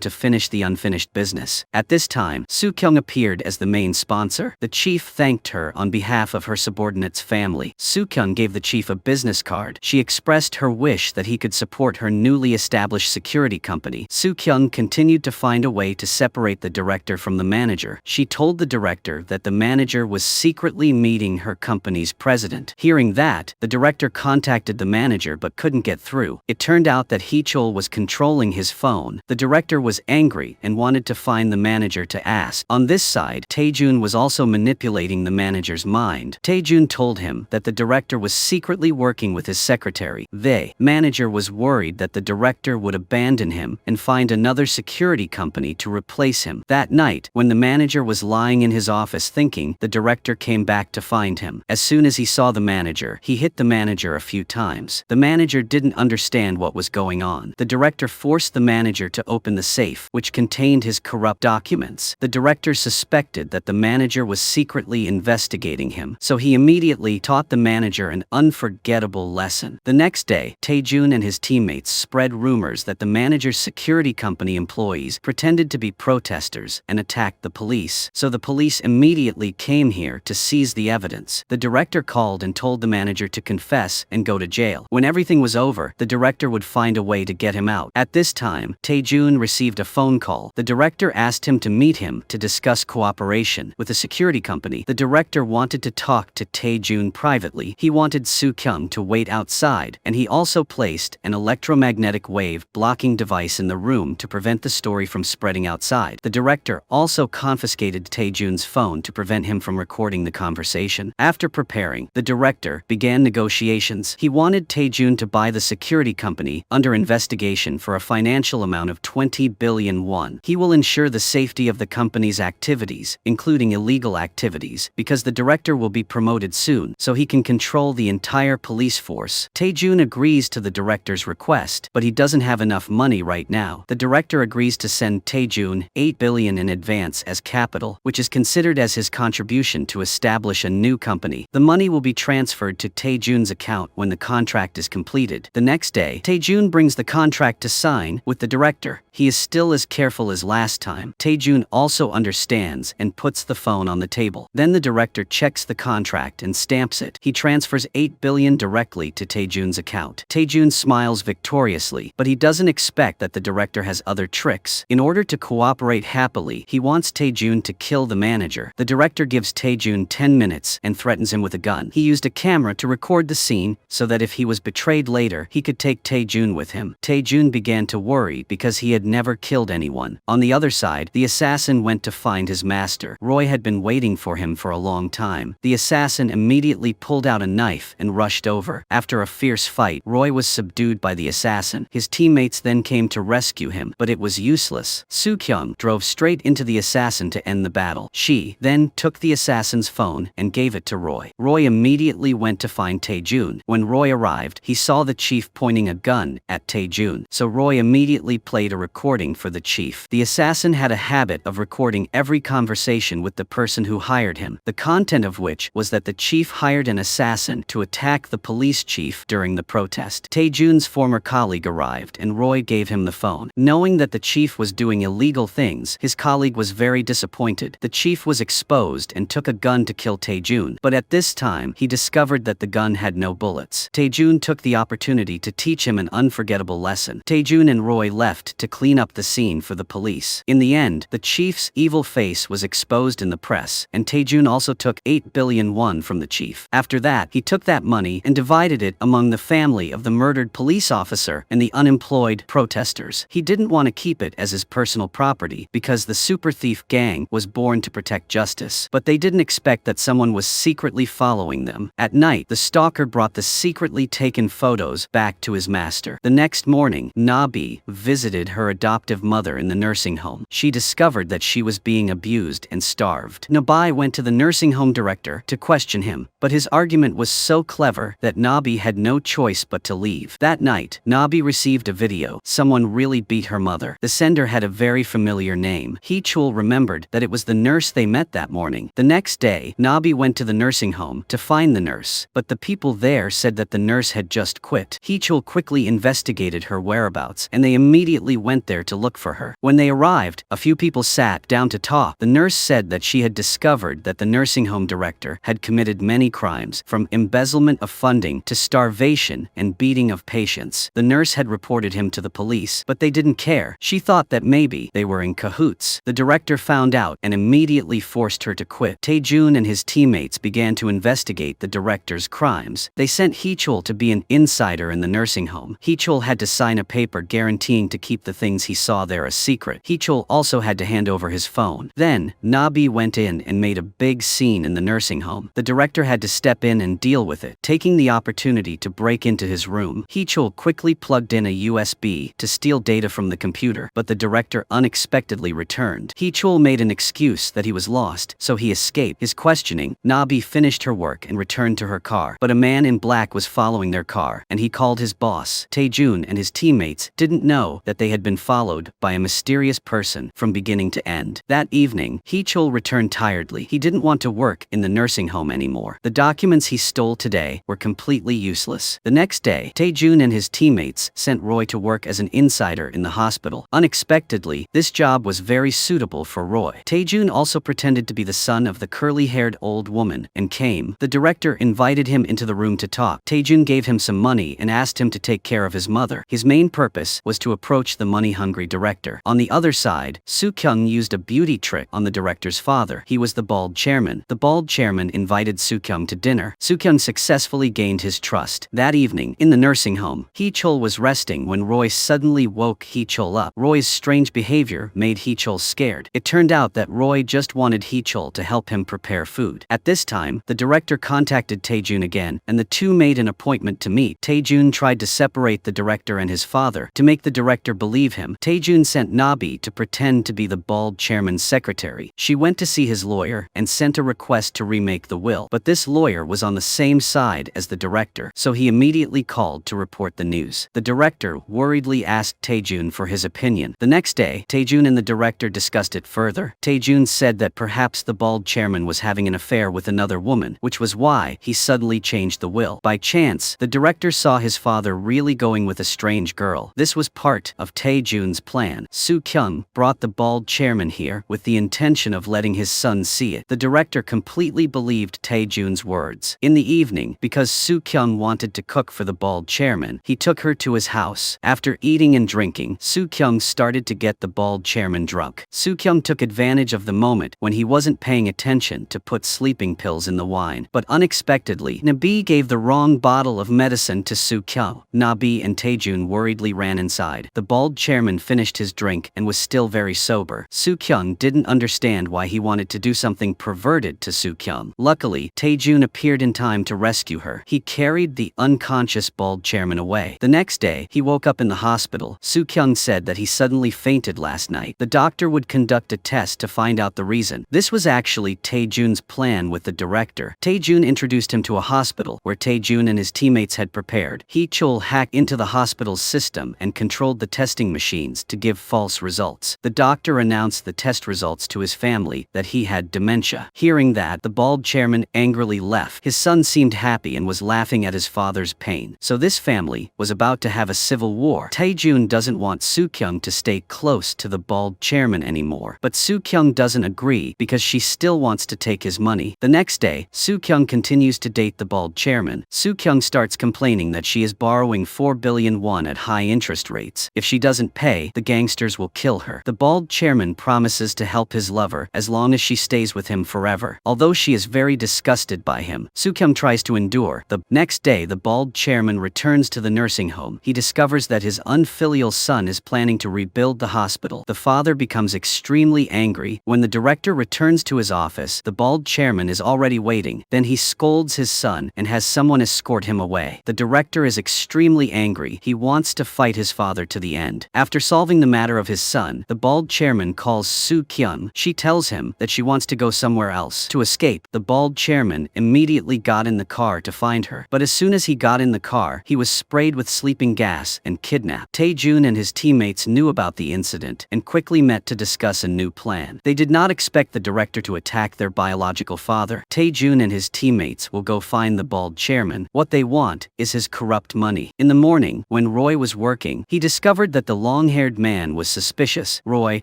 Speaker 1: to finish the unfinished business. At this time, Soo-kyung appeared as the main sponsor. The chief thanked her on behalf of her subordinate's family. Soo-kyung gave the chief a business card. She expressed her wish that he could support her newly established security company. Soo-kyung continued to find a way to separate the director from the manager. She told the director that the manager was secretly meeting her company's president. Hearing that, the director contacted the manager but couldn't get through. It turned out that Hee-chul was controlling his phone. The director was angry and wanted to find the manager to ask. On this side, Tae-jun was also manipulating the manager's mind. Tae-jun told him that the director was secretly working with his secretary. The manager was worried that the director would abandon him and find another security company to replace him. That night, when the manager was lying in his office thinking, the director came back to find him. As soon as he saw the manager, he hit the manager a few times. The manager didn't understand what was going on. The director forced the manager to open the safe, which contained his corrupt documents. The director suspected that the manager was secretly investigating him, so he immediately taught the manager an unforgettable lesson. The next day, Tae-jun and his teammates spread rumors that the manager's security company employees pretended to be protesters and attacked the police, so the police immediately came here to seize the evidence. The director called and told the manager to confess and go to jail. When everything was over, the director would find a way to get him out. At this time, Tae-jun received a phone call. The director asked him to meet him to discuss cooperation with the security company. The director wanted to talk to Tae-jun privately. He wanted Soo-kyung to wait outside, and he also placed an electromagnetic wave blocking device in the room to prevent the story from spreading outside. The director also confiscated Tae-jun's phone to prevent him from recording the conversation. After preparing, the director began negotiations. He wanted Tae-jun to buy the security company under investigation for a financial amount of 20 billion won. He will ensure the safety of the company's activities, including illegal activities, because the director will be promoted soon, so he can control the entire police force. Tae-jun agrees to the director's request, but he doesn't have enough money right now. The director agrees to send Tae-jun 8 billion in advance as capital, which is considered as his contribution to establish a new company. The money will be transferred to Tae-jun's account when the contract is completed. The next day, Tae-jun brings the contract to sign with the director. He is still as careful as last time. Tae-jun also understands and puts the phone on the table. Then the director checks the contract and stamps it. He transfers 8 billion directly to Tae-jun's account. Tae-jun smiles victoriously, but he doesn't expect that the director has other tricks. In order to cooperate happily, he wants Tae-jun to kill the manager. The director gives Tae-jun 10 minutes and threatens him with a gun. He used a camera to record the scene so that if he was betrayed later, he could take Tae-jun with him. Tae-jun began to worry because he had never killed anyone. On the other side, the assassin went to find his master. Roy had been waiting for him for a long time. The assassin immediately pulled out a knife and rushed over. After a fierce fight, Roy was subdued by the assassin. His teammates then came to rescue him, but it was useless. Soo-kyung drove straight into the assassin to end the battle. She then took the assassin's phone and gave it to Roy. Roy immediately went to find Tae-jun. When Roy arrived, he saw the chief pointing a gun at Tae-jun, so Roy immediately played a recording for the chief. The assassin had a habit of recording every conversation with the person who hired him, the content of which was that the chief hired an assassin to attack the police chief during the protest. Tae-jun's former colleague arrived and Roy gave him the phone. Knowing that the chief was doing illegal things, his colleague was very disappointed. The chief was exposed and took a gun to kill Tae-jun, but at this time, he discovered that the gun had no bullets. Tae-jun took the opportunity to teach him an unforgettable lesson. Tae-jun and Roy left to clean up the scene for the police. In the end, the chief's evil face was exposed in the press, and Tae-jun also took 8 billion won from the chief. After that, he took that money and divided it among the family of the murdered police officer and the unemployed protesters. He didn't want to keep it as his personal property because the super thief gang was born to protect justice, but they didn't expect that someone was secretly following them. At night, the stalker brought the secretly taken photos back to his master. The next morning, Nabi visited her adoptive mother in the nursing home. She discovered that she was being abused and starved. Nabi went to the nursing home director to question him, but his argument was so clever that Nabi had no choice but to leave. That night, Nabi received a video. Someone really beat her mother. The sender had a very familiar name. Hee-chul remembered that it was the nurse they they met that morning. The next day, Nabi went to the nursing home to find the nurse, but the people there said that the nurse had just quit. Heechul quickly investigated her whereabouts, and they immediately went there to look for her. When they arrived, a few people sat down to talk. The nurse said that she had discovered that the nursing home director had committed many crimes, from embezzlement of funding to starvation and beating of patients. The nurse had reported him to the police, but they didn't care. She thought that maybe they were in cahoots. The director found out and immediately forced her to quit. Taejun and his teammates began to investigate the director's crimes. They sent Heechul to be an insider in the nursing home. Heechul had to sign a paper guaranteeing to keep the things he saw there a secret. Heechul also had to hand over his phone. Then, Nabi went in and made a big scene in the nursing home. The director had to step in and deal with it. Taking the opportunity to break into his room, Heechul quickly plugged in a USB to steal data from the computer, but the director unexpectedly returned. Heechul made an excuse that he was lost, so he escaped his questioning. Nabi finished her work and returned to her car, but a man in black was following their car, and he called his boss. Taejun and his teammates didn't know that they had been followed by a mysterious person from beginning to end. That evening, Heechul returned tiredly. He didn't want to work in the nursing home anymore. The documents he stole today were completely useless. The next day, Taejun and his teammates sent Roy to work as an insider in the hospital. Unexpectedly, this job was very suitable for Roy. Taejun also pretended to be the son of the curly-haired old woman and came. The director invited him into the room to talk. Taejun gave him some money and asked him to take care of his mother. His main purpose was to approach the money-hungry director. On the other side, Soo-kyung used a beauty trick on the director's father. He was the bald chairman. The bald chairman invited Soo-kyung to dinner. Soo-kyung successfully gained his trust. That evening, in the nursing home, Heechul was resting when Roy suddenly woke Heechul up. Roy's strange behavior made Heechul scared. It turned out that Roy just wanted Heechul to help him prepare food. At this time, the director contacted Taejun again, and the two made an appointment to meet. Taejun tried to separate the director and his father. To make the director believe him, Taejun sent Nabi to pretend to be the bald chairman's secretary. She went to see his lawyer and sent a request to remake the will, but this lawyer was on the same side as the director, so he immediately called to report the news. The director worriedly asked Taejun for his opinion. The next day, Taejun and the director discussed it further. Taejun said that perhaps the bald chairman was having an affair with another woman, which was why he suddenly changed the will. By chance, the director saw his father really going with a strange girl. This was part of Taejun's plan. Soo-kyung brought the bald chairman here with the intention of letting his son see it. The director completely believed Taejun's words. In the evening, because Soo-kyung wanted to cook for the bald chairman, he took her to his house. After eating and drinking, Soo-kyung started to get the bald chairman drunk. Soo-kyung took advantage of the moment when he wasn't paying attention to put sleeping pills in the wine, but unexpectedly, Nabi gave the wrong bottle of medicine to Soo-kyung. Nabi and Taejun worriedly ran inside. The bald chairman finished his drink and was still very sober. Soo-kyung didn't understand why he wanted to do something perverted to Soo-kyung. Luckily, Taejun appeared in time to rescue her. He carried the unconscious bald chairman away. The next day, he woke up in the hospital. Soo-kyung said that he suddenly fainted last night. The doctor would conduct a test to find out the reason. This was actually Taejun's plan with the director. Taejun introduced him to a hospital where Taejun and his teammates had prepared. Heechul hacked into the hospital's system and controlled the testing machines to give false results. The doctor announced the test results to his family that he had dementia. Hearing that, the bald chairman angrily left. His son seemed happy and was laughing at his father's pain. So this family was about to have a civil war. Taejun doesn't want Soo-kyung to stay close to the bald chairman anymore, but Soo-kyung doesn't agree because she still wants to take his money. The next day, Soo-kyung continues to date the bald chairman. Soo-kyung starts complaining that she is borrowing 4 billion won at high interest rates. If she doesn't pay, the gangsters will kill her. The bald chairman promises to help his lover as long as she stays with him forever. Although she is very disgusted by him, Soo-kyung tries to endure. The next day, the bald chairman returns to the nursing home. He discovers that his unfilial son is planning to rebuild the hospital. The father becomes extremely angry. When the director returns to his office, the bald chairman is already waiting. Then he scolds his son and has someone escort him away. The director is extremely angry. He wants to fight his father to the end. After solving the matter of his son, the bald chairman calls Soo-kyung. She tells him that she wants to go somewhere else. To escape, the bald chairman immediately got in the car to find her. But as soon as he got in the car, he was sprayed with sleeping gas and kidnapped. Taejun and his teammates knew about the incident and quickly met to discuss a new plan. They did not expect expect the director to attack their biological father? Tae-jun and his teammates will go find the bald chairman. What they want is his corrupt money. In the morning, when Roy was working, he discovered that the long-haired man was suspicious. Roy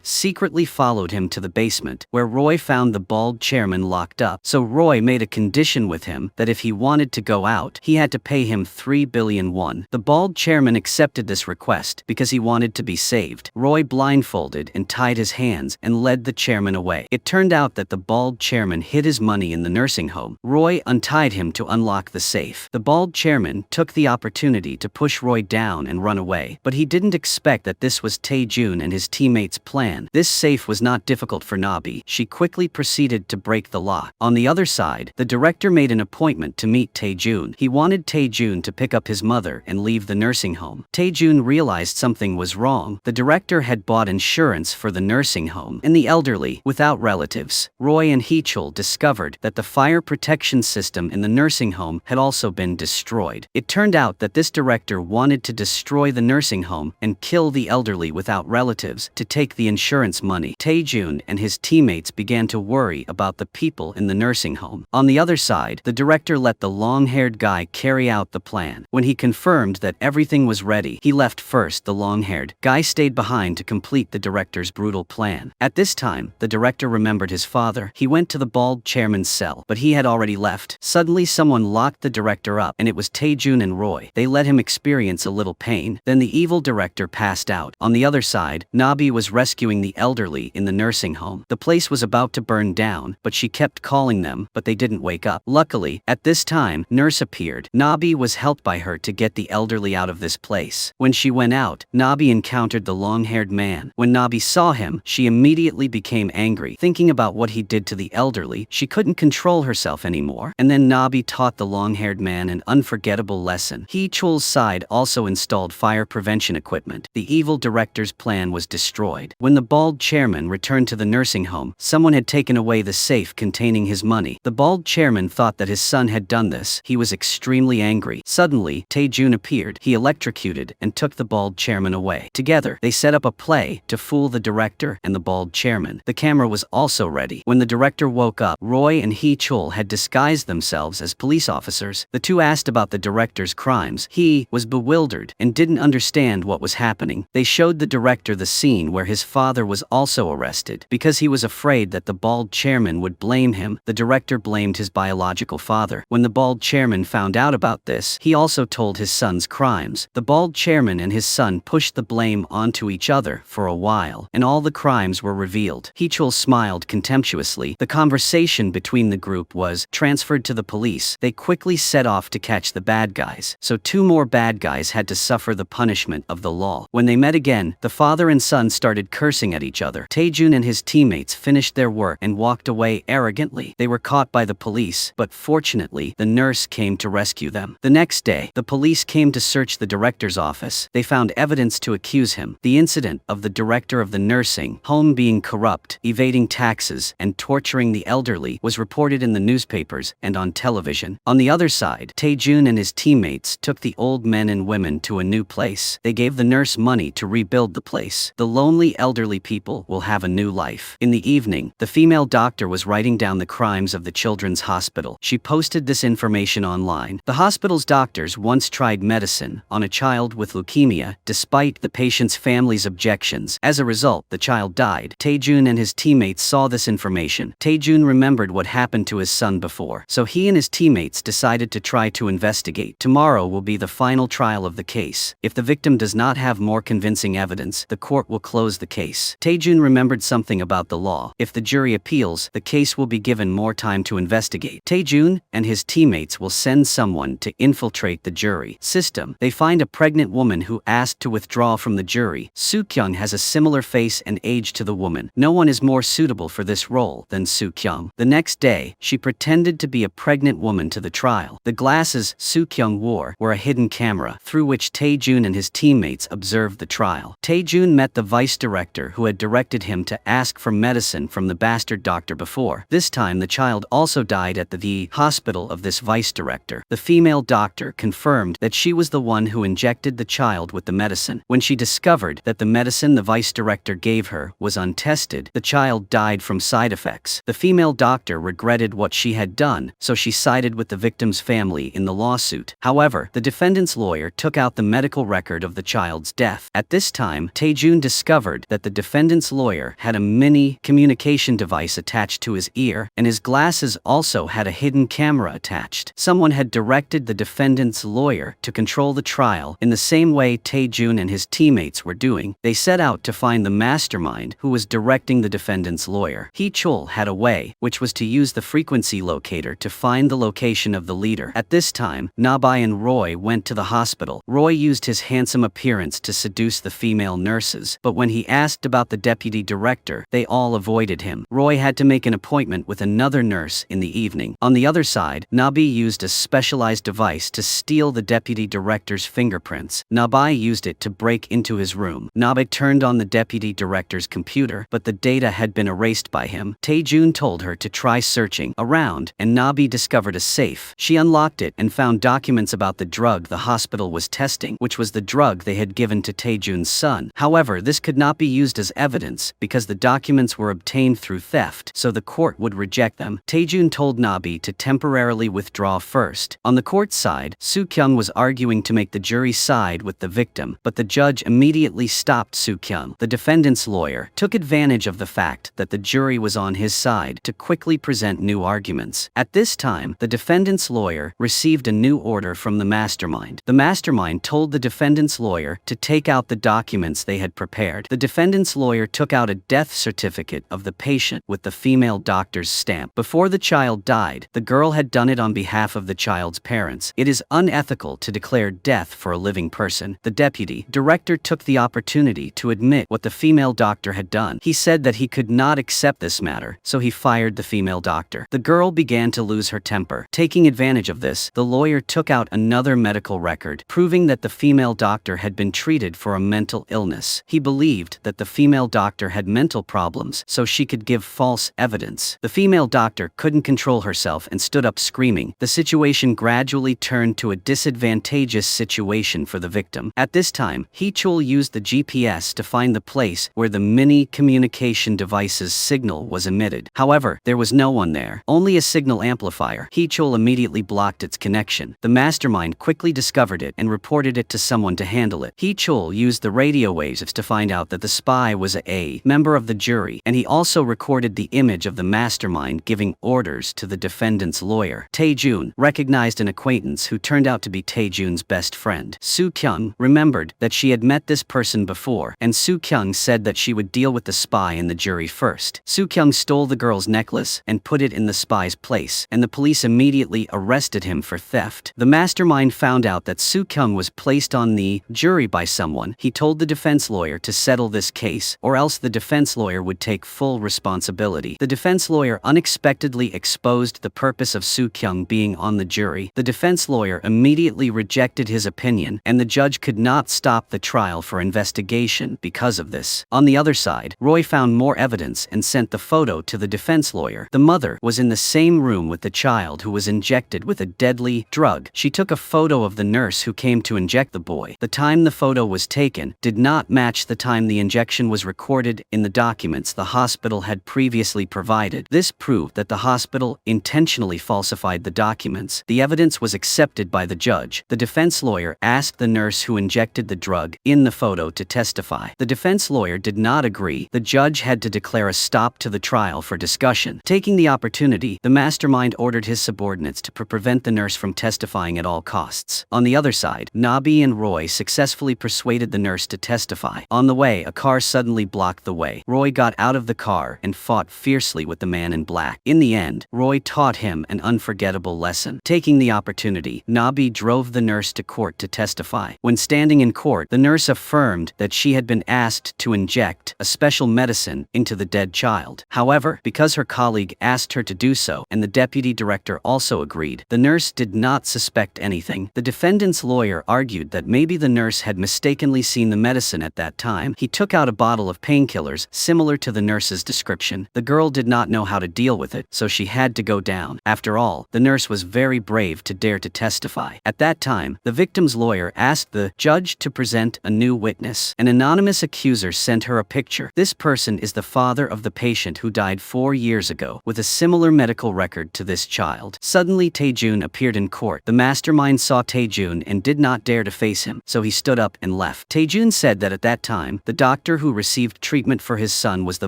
Speaker 1: secretly followed him to the basement, where Roy found the bald chairman locked up. So Roy made a condition with him that if he wanted to go out, he had to pay him 3 billion won. The bald chairman accepted this request because he wanted to be saved. Roy blindfolded and tied his hands and led the chairman away. It turned out that the bald chairman hid his money in the nursing home. Roy untied him to unlock the safe. The bald chairman took the opportunity to push Roy down and run away, but he didn't expect that this was Tae-jun and his teammates' plan. This safe was not difficult for Nabi. She quickly proceeded to break the lock. On the other side, the director made an appointment to meet Tae-jun. He wanted Tae-jun to pick up his mother and leave the nursing home. Tae-jun realized something was wrong. The director had bought insurance for the nursing home and the elderly without relatives. Roy and Hee-chul discovered that the fire protection system in the nursing home had also been destroyed. It turned out that this director wanted to destroy the nursing home and kill the elderly without relatives to take the insurance money. Tae-jun and his teammates began to worry about the people in the nursing home. On the other side, the director let the long-haired guy carry out the plan. When he confirmed that everything was ready, he left first. The long-haired guy stayed behind to complete the director's brutal plan. At this time, the director remembered his father. He went to the bald chairman's cell, but he had already left. Suddenly someone locked the director up, and it was Tae-jun and Roy. They let him experience a little pain. Then the evil director passed out. On the other side, Nabi was rescuing the elderly in the nursing home. The place was about to burn down, but she kept calling them, but they didn't wake up. Luckily, at this time, nurse appeared. Nabi was helped by her to get the elderly out of this place. When she went out, Nabi encountered the long-haired man. When Nabi saw him, she immediately became angry. Thinking about what he did to the elderly, she couldn't control herself anymore. And then Nabi taught the long-haired man an unforgettable lesson. Hee-chul's side also installed fire prevention equipment. The evil director's plan was destroyed. When the bald chairman returned to the nursing home, someone had taken away the safe containing his money. The bald chairman thought that his son had done this. He was extremely angry. Suddenly, Tae-jun appeared. He electrocuted and took the bald chairman away. Together, they set up a play to fool the director and the bald chairman. The camera was also ready. When the director woke up, Roy and Hee-chul had disguised themselves as police officers. The two asked about the director's crimes. He was bewildered and didn't understand what was happening. They showed the director the scene where his father was also arrested. Because he was afraid that the bald chairman would blame him, the director blamed his biological father. When the bald chairman found out about this, he also told his son's crimes. The bald chairman and his son pushed the blame onto each other for a while, and all the crimes were revealed. Hee-chul smiled contemptuously. The conversation between the group was transferred to the police. They quickly set off to catch the bad guys, so 2 more bad guys had to suffer the punishment of the law. When they met again, the father and son started cursing at each other. Tae-jun and his teammates finished their work and walked away arrogantly. They were caught by the police, but fortunately, the nurse came to rescue them. The next day, the police came to search the director's office. They found evidence to accuse him. The incident of the director of the nursing home being corrupt, evading taxes, and torturing the elderly was reported in the newspapers and on television. On the other side, Tae-jun and his teammates took the old men and women to a new place. They gave the nurse money to rebuild the place. The lonely elderly people will have a new life. In the evening, the female doctor was writing down the crimes of the children's hospital. She posted this information online. The hospital's doctors once tried medicine on a child with leukemia, despite the patient's family's objections. As a result, the child died. Tae-jun and his teammates saw this information. Tae-jun remembered what happened to his son before, so he and his teammates decided to try to investigate. Tomorrow will be the final trial of the case. If the victim does not have more convincing evidence, the court will close the case. Tae-jun remembered something about the law. If the jury appeals, the case will be given more time to investigate. Tae-jun and his teammates will send someone to infiltrate the jury system. They find a pregnant woman who asked to withdraw from the jury. Soo-kyung has a similar face and age to the woman. No one is more suitable for this role than Soo-kyung. The next day, she pretended to be a pregnant woman to the trial. The glasses Soo-kyung wore were a hidden camera through which Tae-jun and his teammates observed the trial. Tae-jun met the vice director who had directed him to ask for medicine from the bastard doctor before. This time the child also died at the hospital of this vice director. The female doctor confirmed that she was the one who injected the child with the medicine. When she discovered that the medicine the vice director gave her was untested, the child died from side effects. The female doctor regretted what she had done, so she sided with the victim's family in the lawsuit. However, the defendant's lawyer took out the medical record of the child's death. At this time, Tae-jun discovered that the defendant's lawyer had a mini communication device attached to his ear, and his glasses also had a hidden camera attached. Someone had directed the defendant's lawyer to control the trial in the same way Tae-jun and his teammates were doing. They set out to find the mastermind who was directing the defendant's lawyer. Hee-chul had a way, which was to use the frequency locator to find the location of the leader. At this time, Na-bai and Roy went to the hospital. Roy used his handsome appearance to seduce the female nurses, but when he asked about the deputy director, they all avoided him. Roy had to make an appointment with another nurse in the evening. On the other side, Na-bai used a specialized device to steal the deputy director's fingerprints. Na-bai used it to break into his room. Na-bai turned on the deputy director's computer, but the data had been erased by him. Tae-jun told her to try searching around, and Na-bai discovered a safe. She unlocked it and found documents about the drug the hospital was testing, which was the drug they had given to Tae-jun's son. However, this could not be used as evidence because the documents were obtained through theft, so the court would reject them. Tae-jun told Na-bai to temporarily withdraw first. On the court side, Soo-kyung was arguing to make the jury side with the victim, but the judge immediately stopped Soo-kyung. The defendant's lawyer took advantage of the fact that the jury was on his side to quickly present new arguments. At this time, the defendant's lawyer received a new order from the mastermind. The mastermind told the defendant's lawyer to take out the documents they had prepared. The defendant's lawyer took out a death certificate of the patient with the female doctor's stamp. Before the child died, the girl had done it on behalf of the child's parents. It is unethical to declare death for a living person. The deputy director took the opportunity to admit what the female doctor had done. He said that he could not accept this matter, so he fired the female doctor. The girl began to lose her temper. Taking advantage of this, the lawyer took out another medical record, proving that the female doctor had been treated for a mental illness. He believed that the female doctor had mental problems, so she could give false evidence. The female doctor couldn't control herself and stood up screaming. The situation gradually turned to a disadvantageous situation for the victim. At this time, Hee-chul used the GPS to find the place where the mini communication device's signal was emitted. However, there was no one there, only a signal amplifier. Hee-chul immediately blocked its connection. The mastermind quickly discovered it and reported it to someone to handle it. Hee-chul used the radio waves to find out that the spy was a member of the jury, and he also recorded the image of the mastermind giving orders to the defendant's lawyer. Tae-jun recognized an acquaintance who turned out to be Tae-jun's best friend. Soo-kyung remembered that she had met this person before, and Soo-kyung said that she would deal with the spy and the jury first. Soo-kyung stole the girl's necklace and put it in the spy's place, and the police immediately arrested him for theft. The mastermind found out that Soo-kyung was placed on the jury by someone. He told the defense lawyer to settle this case, or else the defense lawyer would take full responsibility. The defense lawyer unexpectedly exposed the purpose of Soo-kyung being on the jury. The defense lawyer immediately rejected his opinion, and the judge could not stop the trial for investigation because of this. On the other side, Roy found more evidence and sent the photo to the defense lawyer. The mother was in the same room with the child who was injected with a deadly drug. She took a photo of the nurse who came to inject the boy. The time the photo was taken did not match the time the injection was recorded in the documents the hospital had previously provided. This proved that the hospital intentionally falsified the documents. The evidence was accepted by the judge. The defense lawyer asked the nurse who injected the drug in the photo to testify. The defense lawyer did not agree. The judge had to declare a stop to the trial for discussion. Taking the opportunity, the mastermind ordered his subordinates to prevent the nurse from testifying at all costs. On the other side, Na-bai and Roy successfully persuaded the nurse to testify. On the way, a car suddenly blocked the way. Roy got out of the car and fought fiercely with the man in black. In the end, Roy taught him an unforgettable lesson. Taking the opportunity, Na-bai drove the nurse to court to testify. When standing in court, the nurse affirmed that she had been asked to inject a special medicine into the dead child. However, because her colleague asked her to do so, and the deputy director also agreed, the nurse did not suspect anything. The defendant's lawyer argued that maybe the nurse had mistakenly seen the medicine at that time. He took out a bottle of painkillers similar to the nurse's description. The girl did not know how to deal with it, so she had to go down. After all, the nurse was very brave to dare to testify. At that time, the victim's lawyer asked the judge to present a new witness. An anonymous accuser sent her a picture. This person is the father father of the patient who died 4 years ago, with a similar medical record to this child. Suddenly Tae-jun appeared in court. The mastermind saw Tae-jun and did not dare to face him, so he stood up and left. Tae-jun said that at that time, the doctor who received treatment for his son was the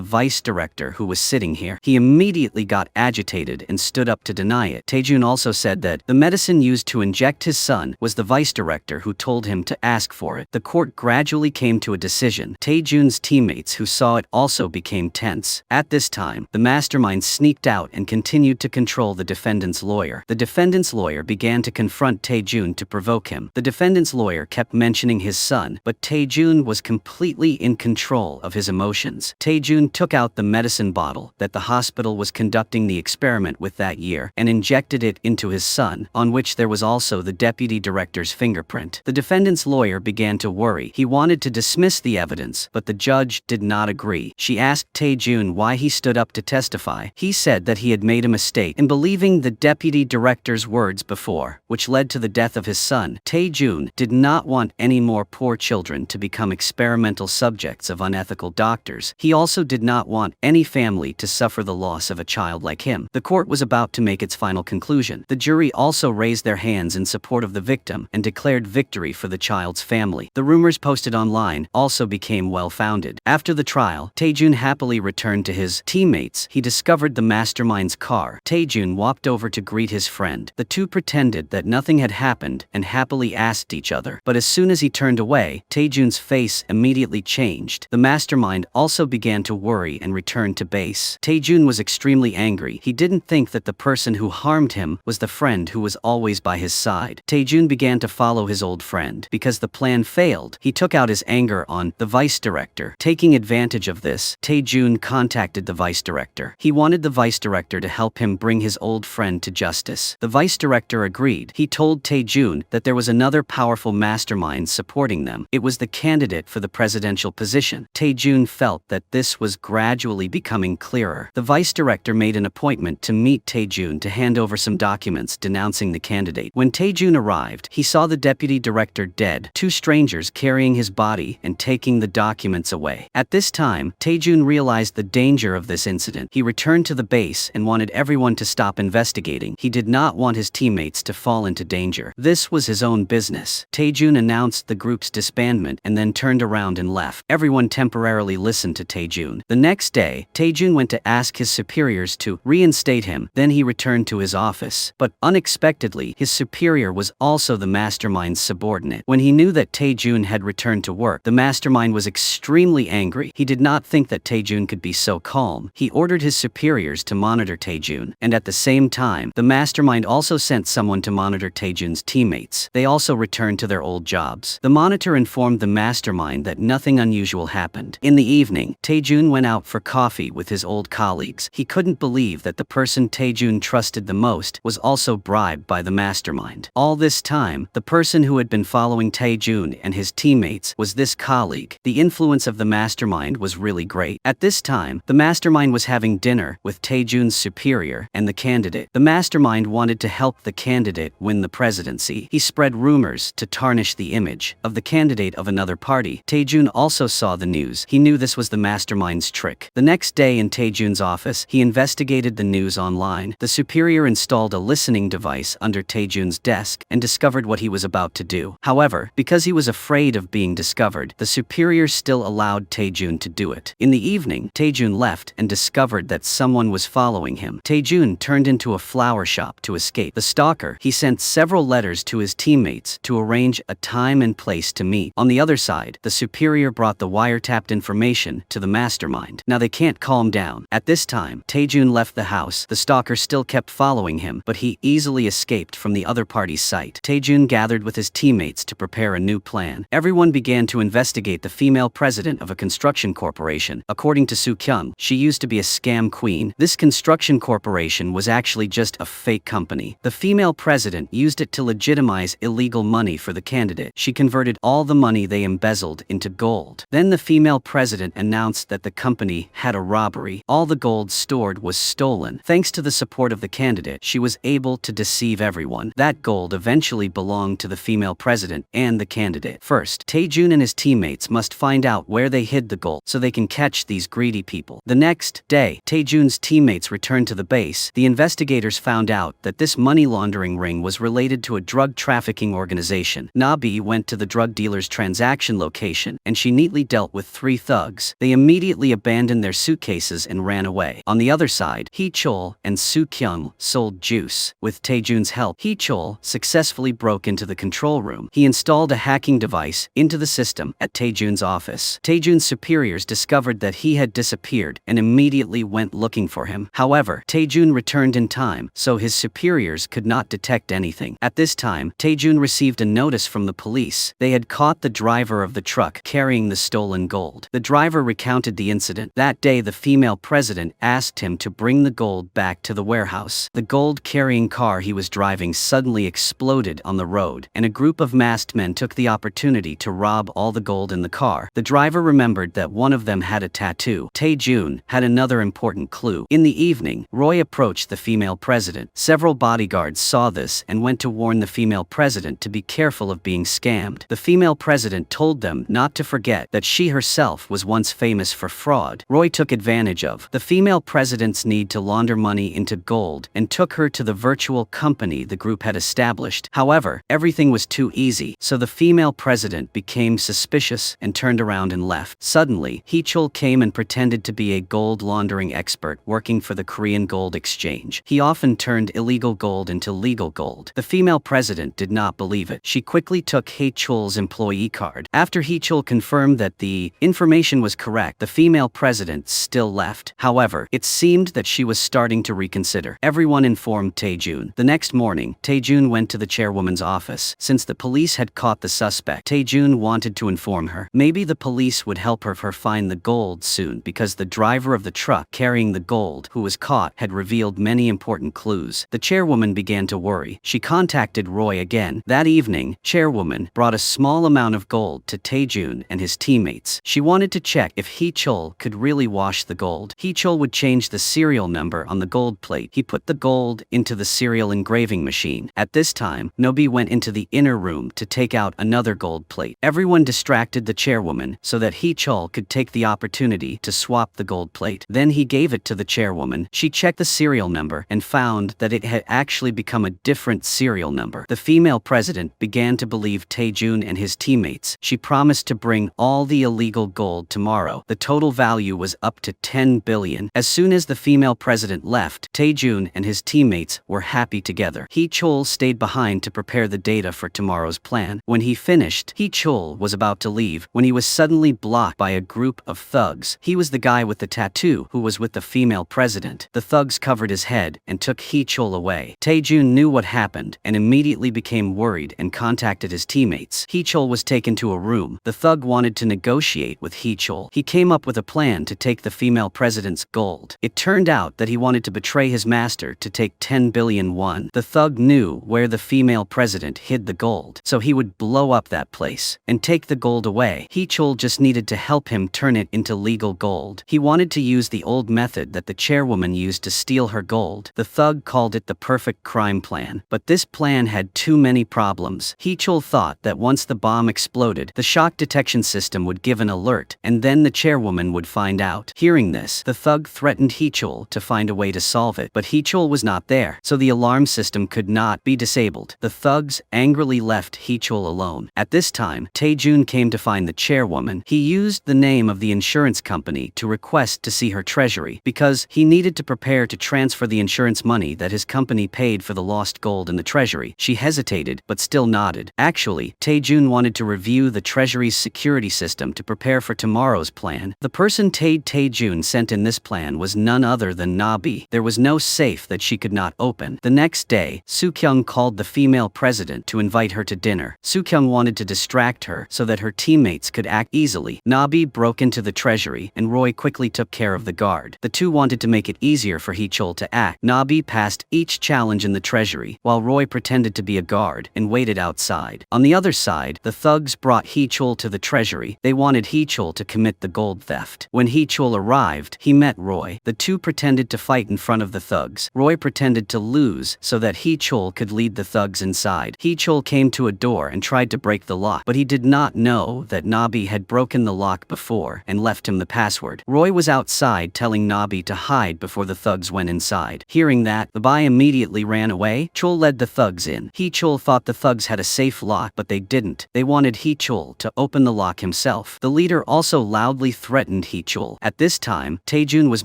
Speaker 1: vice director who was sitting here. He immediately got agitated and stood up to deny it. Tae-jun also said that the medicine used to inject his son was the vice director who told him to ask for it. The court gradually came to a decision. Tae-jun's teammates who saw it also became tense. At this time, the mastermind sneaked out and continued to control the defendant's lawyer. The defendant's lawyer began to confront Tae-jun to provoke him. The defendant's lawyer kept mentioning his son, but Tae-jun was completely in control of his emotions. Tae-jun took out the medicine bottle that the hospital was conducting the experiment with that year and injected it into his son, on which there was also the deputy director's fingerprint. The defendant's lawyer began to worry. He wanted to dismiss the evidence, but the judge did not agree. She asked Tae-jun why he stood up to testify. He said that he had made a mistake in believing the deputy director's words before, which led to the death of his son. Tae-jun did not want any more poor children to become experimental subjects of unethical doctors. He also did not want any family to suffer the loss of a child like him. The court was about to make its final conclusion. The jury also raised their hands in support of the victim and declared victory for the child's family. The rumors posted online also became well-founded. After the trial, Tae-jun happily returned to his teammates. He discovered the mastermind's car. Tae-jun walked over to greet his friend. The two pretended that nothing had happened and happily asked each other. But as soon as he turned away, Tae-jun's face immediately changed. The mastermind also began to worry and returned to base. Tae-jun was extremely angry. He didn't think that the person who harmed him was the friend who was always by his side. Tae-jun began to follow his old friend. Because the plan failed, he took out his anger on the vice director. Taking advantage of this, Tae-jun contacted the vice director. He wanted the vice director to help him bring his old friend to justice. The vice director agreed. He told Tae-jun that there was another powerful mastermind supporting them. It was the candidate for the presidential position. Tae-jun felt that this was gradually becoming clearer. The vice director made an appointment to meet Tae-jun to hand over some documents denouncing the candidate. When Tae-jun arrived, he saw the deputy director dead, two strangers carrying his body and taking the documents away. At this time, Tae-jun realized the danger of this incident. He returned to the base and wanted everyone to stop investigating. He did not want his teammates to fall into danger. This was his own business. Tae-jun announced the group's disbandment and then turned around and left. Everyone temporarily listened to Tae-jun. The next day, Tae-jun went to ask his superiors to reinstate him. Then he returned to his office. But unexpectedly, his superior was also the mastermind's subordinate. When he knew that Tae-jun had returned to work, the mastermind was extremely angry. He did not think that Tae-jun could be so calm. He ordered his superiors to monitor Tae-jun, and at the same time, the mastermind also sent someone to monitor Tae-jun's teammates. They also returned to their old jobs. The monitor informed the mastermind that nothing unusual happened. In the evening, Tae-jun went out for coffee with his old colleagues. He couldn't believe that the person Tae-jun trusted the most was also bribed by the mastermind. All this time, the person who had been following Tae-jun and his teammates was this colleague. The influence of the mastermind was really great. At this time, the mastermind was having dinner with Tae-jun's superior and the candidate. The mastermind wanted to help the candidate win the presidency. He spread rumors to tarnish the image of the candidate of another party. Tae-jun also saw the news. He knew this was the mastermind's trick. The next day in Tae-jun's office, he investigated the news online. The superior installed a listening device under Tae-jun's desk and discovered what he was about to do. However, because he was afraid of being discovered, the superior still allowed Tae-jun to do it. In the evening, Tae-jun left and discovered that someone was following him. Tae-jun turned into a flower shop to escape the stalker. He sent several letters to his teammates to arrange a time and place to meet. On the other side, the superior brought the wiretapped information to the mastermind. Now they can't calm down. At this time, Tae-jun left the house. The stalker still kept following him, but he easily escaped from the other party's sight. Tae-jun gathered with his teammates to prepare a new plan. Everyone began to investigate the female president of a construction corporation. According to Soo-kyung, she used to be a scam queen. This construction corporation was actually just a fake company. The female president used it to legitimize illegal money for the candidate. She converted all the money they embezzled into gold. Then the female president announced that the company had a robbery. All the gold stored was stolen. Thanks to the support of the candidate, she was able to deceive everyone. That gold eventually belonged to the female president and the candidate. First, Tae-jun and his teammates must find out where they hid the gold so they can catch these greedy greedy people. The next day, Taejun's teammates returned to the base. The investigators found out that this money laundering ring was related to a drug trafficking organization. Nabi went to the drug dealer's transaction location, and she neatly dealt with 3 thugs. They immediately abandoned their suitcases and ran away. On the other side, Hee-chul and Soo-kyung sold juice. With Taejun's help, Hee-chul successfully broke into the control room. He installed a hacking device into the system at Taejun's office. Taejun's superiors discovered that he had disappeared and immediately went looking for him. However, Taejun returned in time, so his superiors could not detect anything. At this time, Taejun received a notice from the police. They had caught the driver of the truck carrying the stolen gold. The driver recounted the incident. That day, the female president asked him to bring the gold back to the warehouse. The gold-carrying car he was driving suddenly exploded on the road, and a group of masked men took the opportunity to rob all the gold in the car. The driver remembered that one of them had a tattoo. Taejun had another important clue. In the evening, Roy approached the female president. Several bodyguards saw this and went to warn the female president to be careful of being scammed. The female president told them not to forget that she herself was once famous for fraud. Roy took advantage of the female president's need to launder money into gold and took her to the virtual company the group had established. However, everything was too easy, so the female president became suspicious and turned around and left. Suddenly, Hee-chul came and pretended to be a gold laundering expert working for the Korean Gold Exchange. He often turned illegal gold into legal gold. The female president did not believe it. She quickly took Hee-chul's employee card. After Hee-chul confirmed that the information was correct, the female president still left. However, it seemed that she was starting to reconsider. Everyone informed Taejun. The next morning, Taejun went to the chairwoman's office. Since the police had caught the suspect, Taejun wanted to inform her. Maybe the police would help her find the gold soon, because the driver of the truck carrying the gold, who was caught, had revealed many important clues. The chairwoman began to worry. She contacted Roy again. That evening, chairwoman brought a small amount of gold to Taejun and his teammates. She wanted to check if Hee-chul could really wash the gold. Hee-chul would change the serial number on the gold plate. He put the gold into the serial engraving machine. At this time, Nobi went into the inner room to take out another gold plate. Everyone distracted the chairwoman so that Hee-chul could take the opportunity to swap the gold plate. Then he gave it to the chairwoman. She checked the serial number and found that it had actually become a different serial number. The female president began to believe Taejun and his teammates. She promised to bring all the illegal gold tomorrow. The total value was up to 10 billion. As soon as the female president left, Taejun and his teammates were happy together. Hee-chul stayed behind to prepare the data for tomorrow's plan. When he finished, Hee-chul was about to leave when he was suddenly blocked by a group of thugs. He was the guy with the tattoo who was with the female president. The thugs covered his head and took Hee-chul away. Taejun knew what happened and immediately became worried and contacted his teammates. Hee-chul was taken to a room. The thug wanted to negotiate with Hee-chul. He came up with a plan to take the female president's gold. It turned out that he wanted to betray his master to take 10 billion won. The thug knew where the female president hid the gold, so he would blow up that place and take the gold away. Hee-chul just needed to help him turn it into legal gold. He wanted to use the old method that the chairwoman used to steal her gold. The thug called it the perfect crime plan, but this plan had too many problems. Hee-chul thought that once the bomb exploded, the shock detection system would give an alert, and then the chairwoman would find out. Hearing this, the thug threatened Hee-chul to find a way to solve it, but Hee-chul was not there, so the alarm system could not be disabled. The thugs angrily left Hee-chul alone. At this time, Taejun came to find the chairwoman. He used the name of the insurance company to request to see her treasury, because he needed to prepare to transfer the insurance money that his company paid for the lost gold in the treasury. She hesitated, but still nodded. Actually, Taejun wanted to review the treasury's security system to prepare for tomorrow's plan. The person Taejun sent in this plan was none other than Nabi. There was no safe that she could not open. The next day, Soo-kyung called the female president to invite her to dinner. Soo-kyung wanted to distract her so that her teammates could act easily. Nabi broke into the treasury, and Roy quickly took care of the guard. The two wanted to make it easier for Hee-chul to act. Nabi passed each challenge in the treasury, while Roy pretended to be a guard and waited outside. On the other side, the thugs brought Hee-chul to the treasury. They wanted Hee-chul to commit the gold theft. When Hee-chul arrived, he met Roy. The two pretended to fight in front of the thugs. Roy pretended to lose so that Hee-chul could lead the thugs inside. Hee-chul came to a door and tried to break the lock, but he did not know that Nabi had broken the lock before and left him the password. password. Roy was outside telling Nabi to hide before the thugs went inside. Hearing that, the Bai immediately ran away. Chul led the thugs in. Chul thought the thugs had a safe lock, but they didn't. They wanted Chul to open the lock himself. The leader also loudly threatened Chul. At this time, Taejun was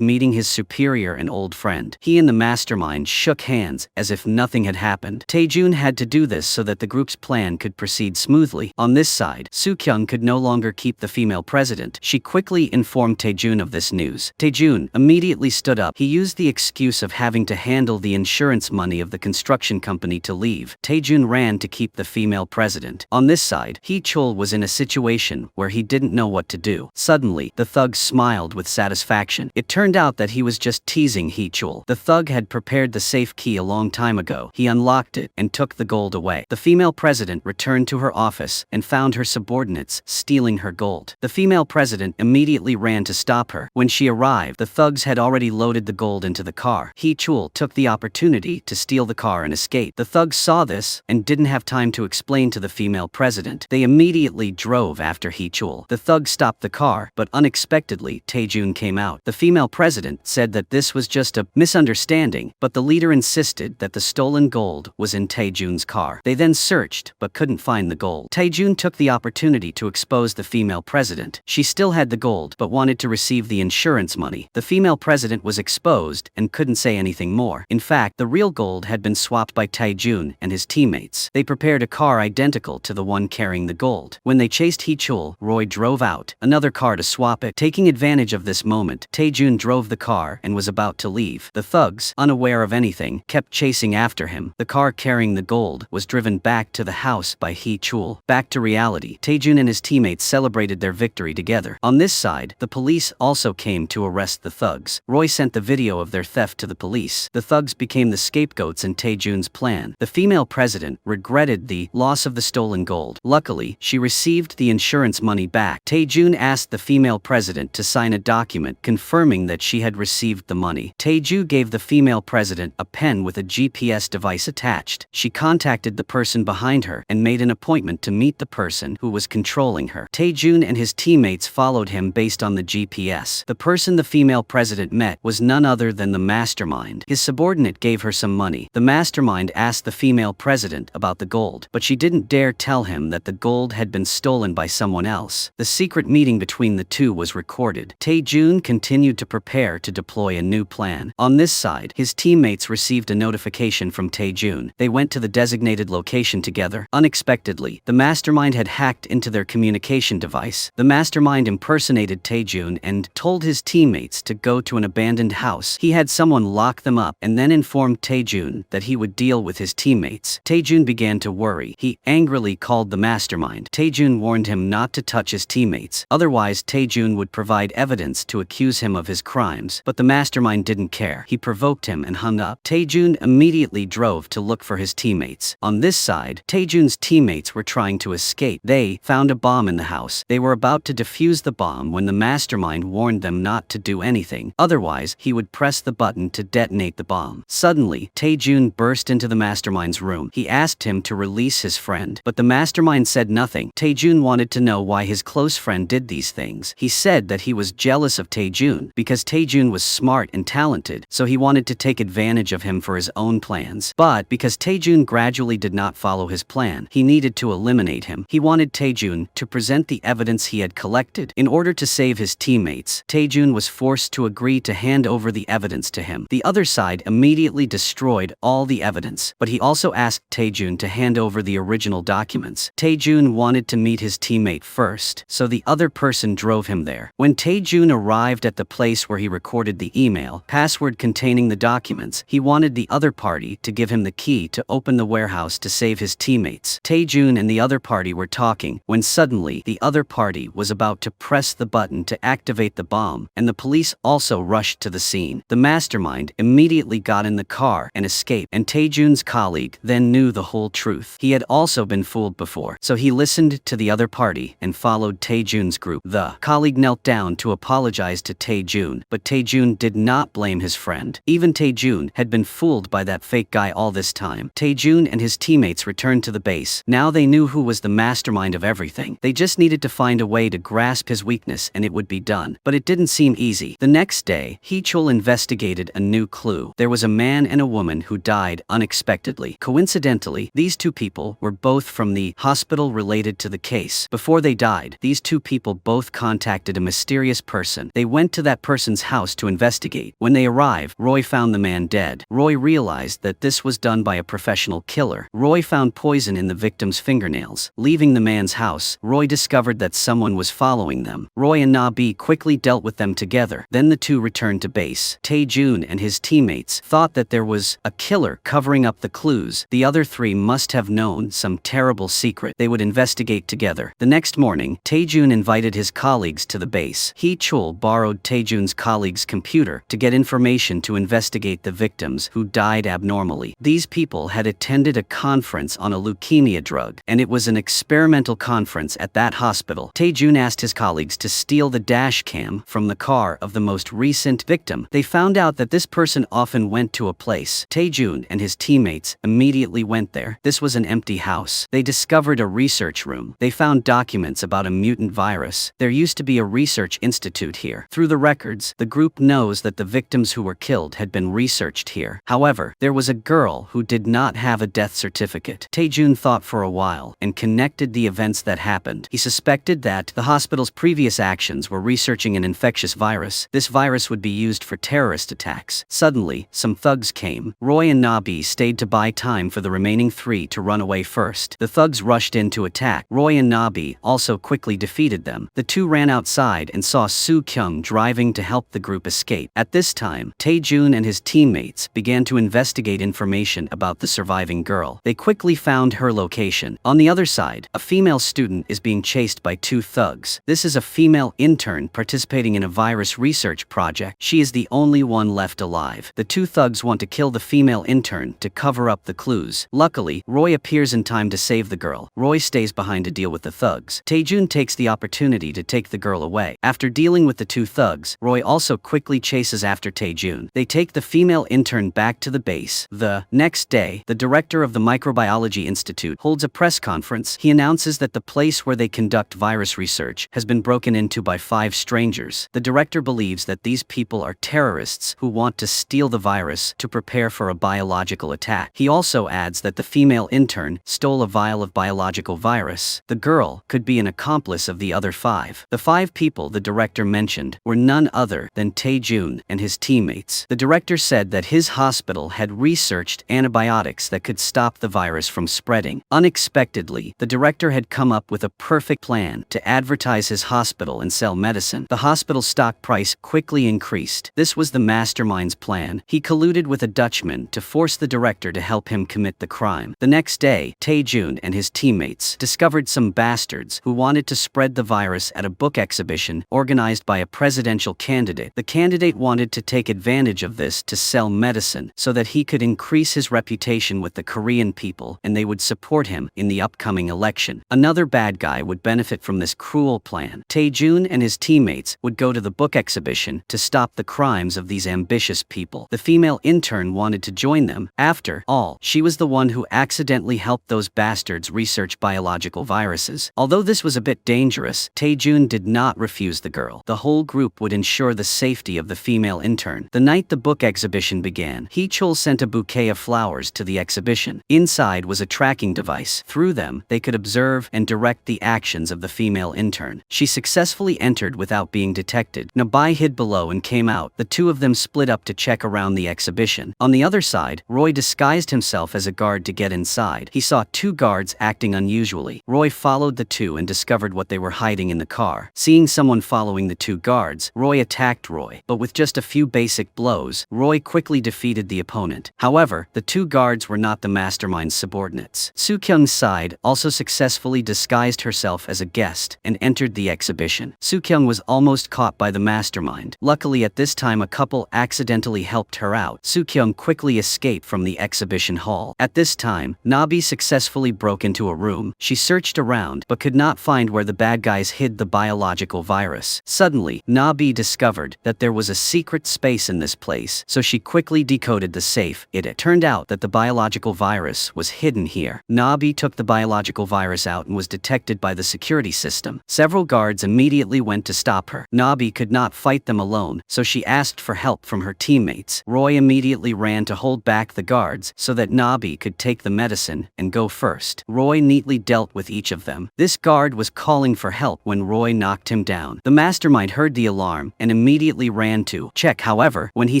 Speaker 1: meeting his superior and old friend. He and the mastermind shook hands as if nothing had happened. Taejun had to do this so that the group's plan could proceed smoothly. On this side, Soo-kyung could no longer keep the female president. She quickly informed Taejun of this news. Taejun immediately stood up. He used the excuse of having to handle the insurance money of the construction company to leave. Taejun ran to keep the female president. On this side, Chul was in a situation where he didn't know what to do. Suddenly, the thug smiled with satisfaction. It turned out that he was just teasing Chul. The thug had prepared the safe key a long time ago. He unlocked it and took the gold away. The female president returned to her office and found her subordinates stealing her gold. The female president immediately ran to stop her. When she arrived, the thugs had already loaded the gold into the car. Chul took the opportunity to steal the car and escape. The thugs saw this and didn't have time to explain to the female president. They immediately drove after Chul. The thugs stopped the car, but unexpectedly, Taejun came out. The female president said that this was just a misunderstanding, but the leader insisted that the stolen gold was in Taejun's car. They then searched, but couldn't find the gold. Taejun took the opportunity to expose the female president. She still had the gold, but wanted to receive the insurance money. The female president was exposed and couldn't say anything more. In fact, the real gold had been swapped by Taejun and his teammates. They prepared a car identical to the one carrying the gold. When they chased Chul, Roy drove out another car to swap it. Taking advantage of this moment, Taejun drove the car and was about to leave. The thugs, unaware of anything, kept chasing after him. The car carrying the gold was driven back to the house by Chul. Back to reality, Taejun and his teammates celebrated their victory together. On this side, the police also came to arrest the thugs. Roy sent the video of their theft to the police. The thugs became the scapegoats in Taejun's plan. The female president regretted the loss of the stolen gold. Luckily, she received the insurance money back. Taejun asked the female president to sign a document confirming that she had received the money. Taeju gave the female president a pen with a GPS device attached. She contacted the person behind her and made an appointment to meet the person who was controlling her. Taejun and his teammates followed him based on the GPS. The person the female president met was none other than the mastermind. His subordinate gave her some money. The mastermind asked the female president about the gold, but she didn't dare tell him that the gold had been stolen by someone else. The secret meeting between the two was recorded. Taejun continued to prepare to deploy a new plan. On this side, his teammates received a notification from Taejun. They went to the designated location together. Unexpectedly, the mastermind had hacked into their communication device. The mastermind impersonated Taejun and told his teammates to go to an abandoned house. He had someone lock them up and then informed Taejun that he would deal with his teammates. Taejun began to worry. He angrily called the mastermind. Taejun warned him not to touch his teammates, otherwise Taejun would provide evidence to accuse him of his crimes. But the mastermind didn't care. He provoked him and hung up. Taejun immediately drove to look for his teammates. On this side, Taejun's teammates were trying to escape. They found a bomb in the house. They were about to defuse the bomb when the mastermind warned them not to do anything, otherwise he would press the button to detonate the bomb. Suddenly, Taejun burst into the mastermind's room. He asked him to release his friend, but the mastermind said nothing. Taejun wanted to know why his close friend did these things. He said that he was jealous of Taejun because Taejun was smart and talented, so he wanted to take advantage of him for his own plans. But because Taejun gradually did not follow his plan, he needed to eliminate him. He wanted Taejun to present the evidence he had collected. In order to save his teammates, Taejun was forced to agree to hand over the evidence to him. The other side immediately destroyed all the evidence, but he also asked Taejun to hand over the original documents. Taejun wanted to meet his teammate first, so the other person drove him there. When Taejun arrived at the place where he recorded the email password containing the documents, he wanted the other party to give him the key to open the warehouse to save his teammates. Taejun and the other party were talking when suddenly the other party was about to press the button to activate the bomb, and the police also rushed to the scene. The mastermind immediately got in the car and escaped, and Taejun's colleague then knew the whole truth. He had also been fooled before, so he listened to the other party and followed Taejun's group. The colleague knelt down to apologize to Taejun, but Taejun did not blame his friend. Even Taejun had been fooled by that fake guy all this time. Taejun and his teammates returned to the base. Now they knew who was the mastermind of everything. They just needed to find a way to grasp his weakness and it would be done, but it didn't seem easy. The next day, Hee-chul investigated a new clue. There was a man and a woman who died unexpectedly. Coincidentally, these two people were both from the hospital related to the case. Before they died, these two people both contacted a mysterious person. They went to that person's house to investigate. When they arrived, Roy found the man dead. Roy realized that this was done by a professional killer. Roy found poison in the victim's fingernails. Leaving the man's house, Roy discovered that someone was following them. Roy and Na-bi quickly dealt with them together. Then the two returned to base. Tae-jun and his teammates thought that there was a killer covering up the clues. The other three must have known some terrible secret. They would investigate together. The next morning, Tae-jun invited his colleagues to the base. Hee-chul borrowed Tae-jun's colleague's computer to get information to investigate the victims who died abnormally. These people had attended a conference on a leukemia drug, and it was an experimental conference at that hospital. Tae-jun asked his colleagues to steal the dash cam from the car of the most recent victim. They found out that this person often went to a place. Tae-jun and his teammates immediately went there. This was an empty house. They discovered a research room. They found documents about a mutant virus. There used to be a research institute here. Through the records, the group knows that the victims who were killed had been researched here. However, there was a girl who did not have a death certificate. Tae-jun thought for a while and connected the events that happened. He suspected that the hospital's previous actions were researching an infectious virus. This virus would be used for terrorist attacks. Suddenly, some thugs came. Roy and Na-bi stayed to buy time for the remaining three to run away first. The thugs rushed in to attack. Roy and Na-bi also quickly defeated them. The two ran outside and saw Soo-kyung driving to help the group escape. At this time, Tae-jun and his teammates began to investigate information about the surviving girl. They quickly found her location. On the other side, a female student is being chased by two thugs. This is a female intern participating in a virus research project. She is the only one left alive. The two thugs want to kill the female intern to cover up the clues. Luckily, Roy appears in time to save the girl. Roy stays behind to deal with the thugs. Tae-jun takes the opportunity to take the girl away. After dealing with the two thugs, Roy also quickly chases after Tae-jun. They take the female intern back to the base. The next day, the director of the Microbiology Institute holds a press conference. He announces that the place where they conduct virus research has been broken into by 5 strangers. The director believes that these people are terrorists who want to steal the virus to prepare for a biological attack. He also adds that the female intern stole a vial of biological virus. The girl could be an accomplice of the other 5. The 5 people the director mentioned were none other than Tae-jun and his teammates. The director said that his hospital had researched antibiotics that could stop the virus from spreading. Unexpectedly, the director had come up with a perfect plan to advertise his hospital and sell medicine. The hospital stock price quickly increased. This was the mastermind's plan. He colluded with a Dutchman to force the director to help him commit the crime. The next day, Tae-jun and his teammates discovered some bastards who wanted to spread the virus at a book exhibition organized by a presidential candidate. The candidate wanted to take advantage of this to sell medicine so that he could increase his reputation with the Korean people and they would support him in the upcoming election. Another bad guy would benefit from this cruel plan. Tae-jun and his teammates would go to the book exhibition to stop the crimes of these ambitious people. The female intern wanted to join them. After all, she was the one who accidentally helped those bastards research biological viruses. Although this was a bit dangerous, Tae-jun did not refuse the girl. The whole group would ensure the safety of the female intern. The night the book exhibition began, Hee-chul sent a bouquet of flowers to the exhibition. Inside was a tracking device. Through them, they could observe and direct the actions of the female intern. She successfully entered without being detected. Na-bi hid below and came out. The two of them split up to check around the exhibition. On the other side, Roy disguised himself as a guard to get inside. He saw 2 guards acting unusually. Roy followed the 2 and discovered what they were hiding in the car. Seeing someone following the 2 guards, Roy attacked Roy. But with just a few basic blows, Roy quickly defeated the opponent. However, the 2 guards were not the mastermind's subordinates. Soo-kyung's side also successfully disguised herself as a guest and entered the exhibition. Soo-kyung was almost caught by the mastermind. Luckily at this time a couple accidentally helped her out. Soo-kyung quickly escaped from the exhibition hall. At this time, Na-bi successfully broke into a room. She searched around but could not find where the bad guys hid the biological virus. Suddenly, Na-bi discovered that there was a secret space in this place, so she quickly decoded the safe. It turned out that the biological virus was hidden here. Na-bi took the biological virus out and was detected by the security system. Several guards immediately went went to stop her. Nabi could not fight them alone, so she asked for help from her teammates. Roy immediately ran to hold back the guards so that Nabi could take the medicine and go first. Roy neatly dealt with each of them. This guard was calling for help when Roy knocked him down. The mastermind heard the alarm and immediately ran to check. However, when he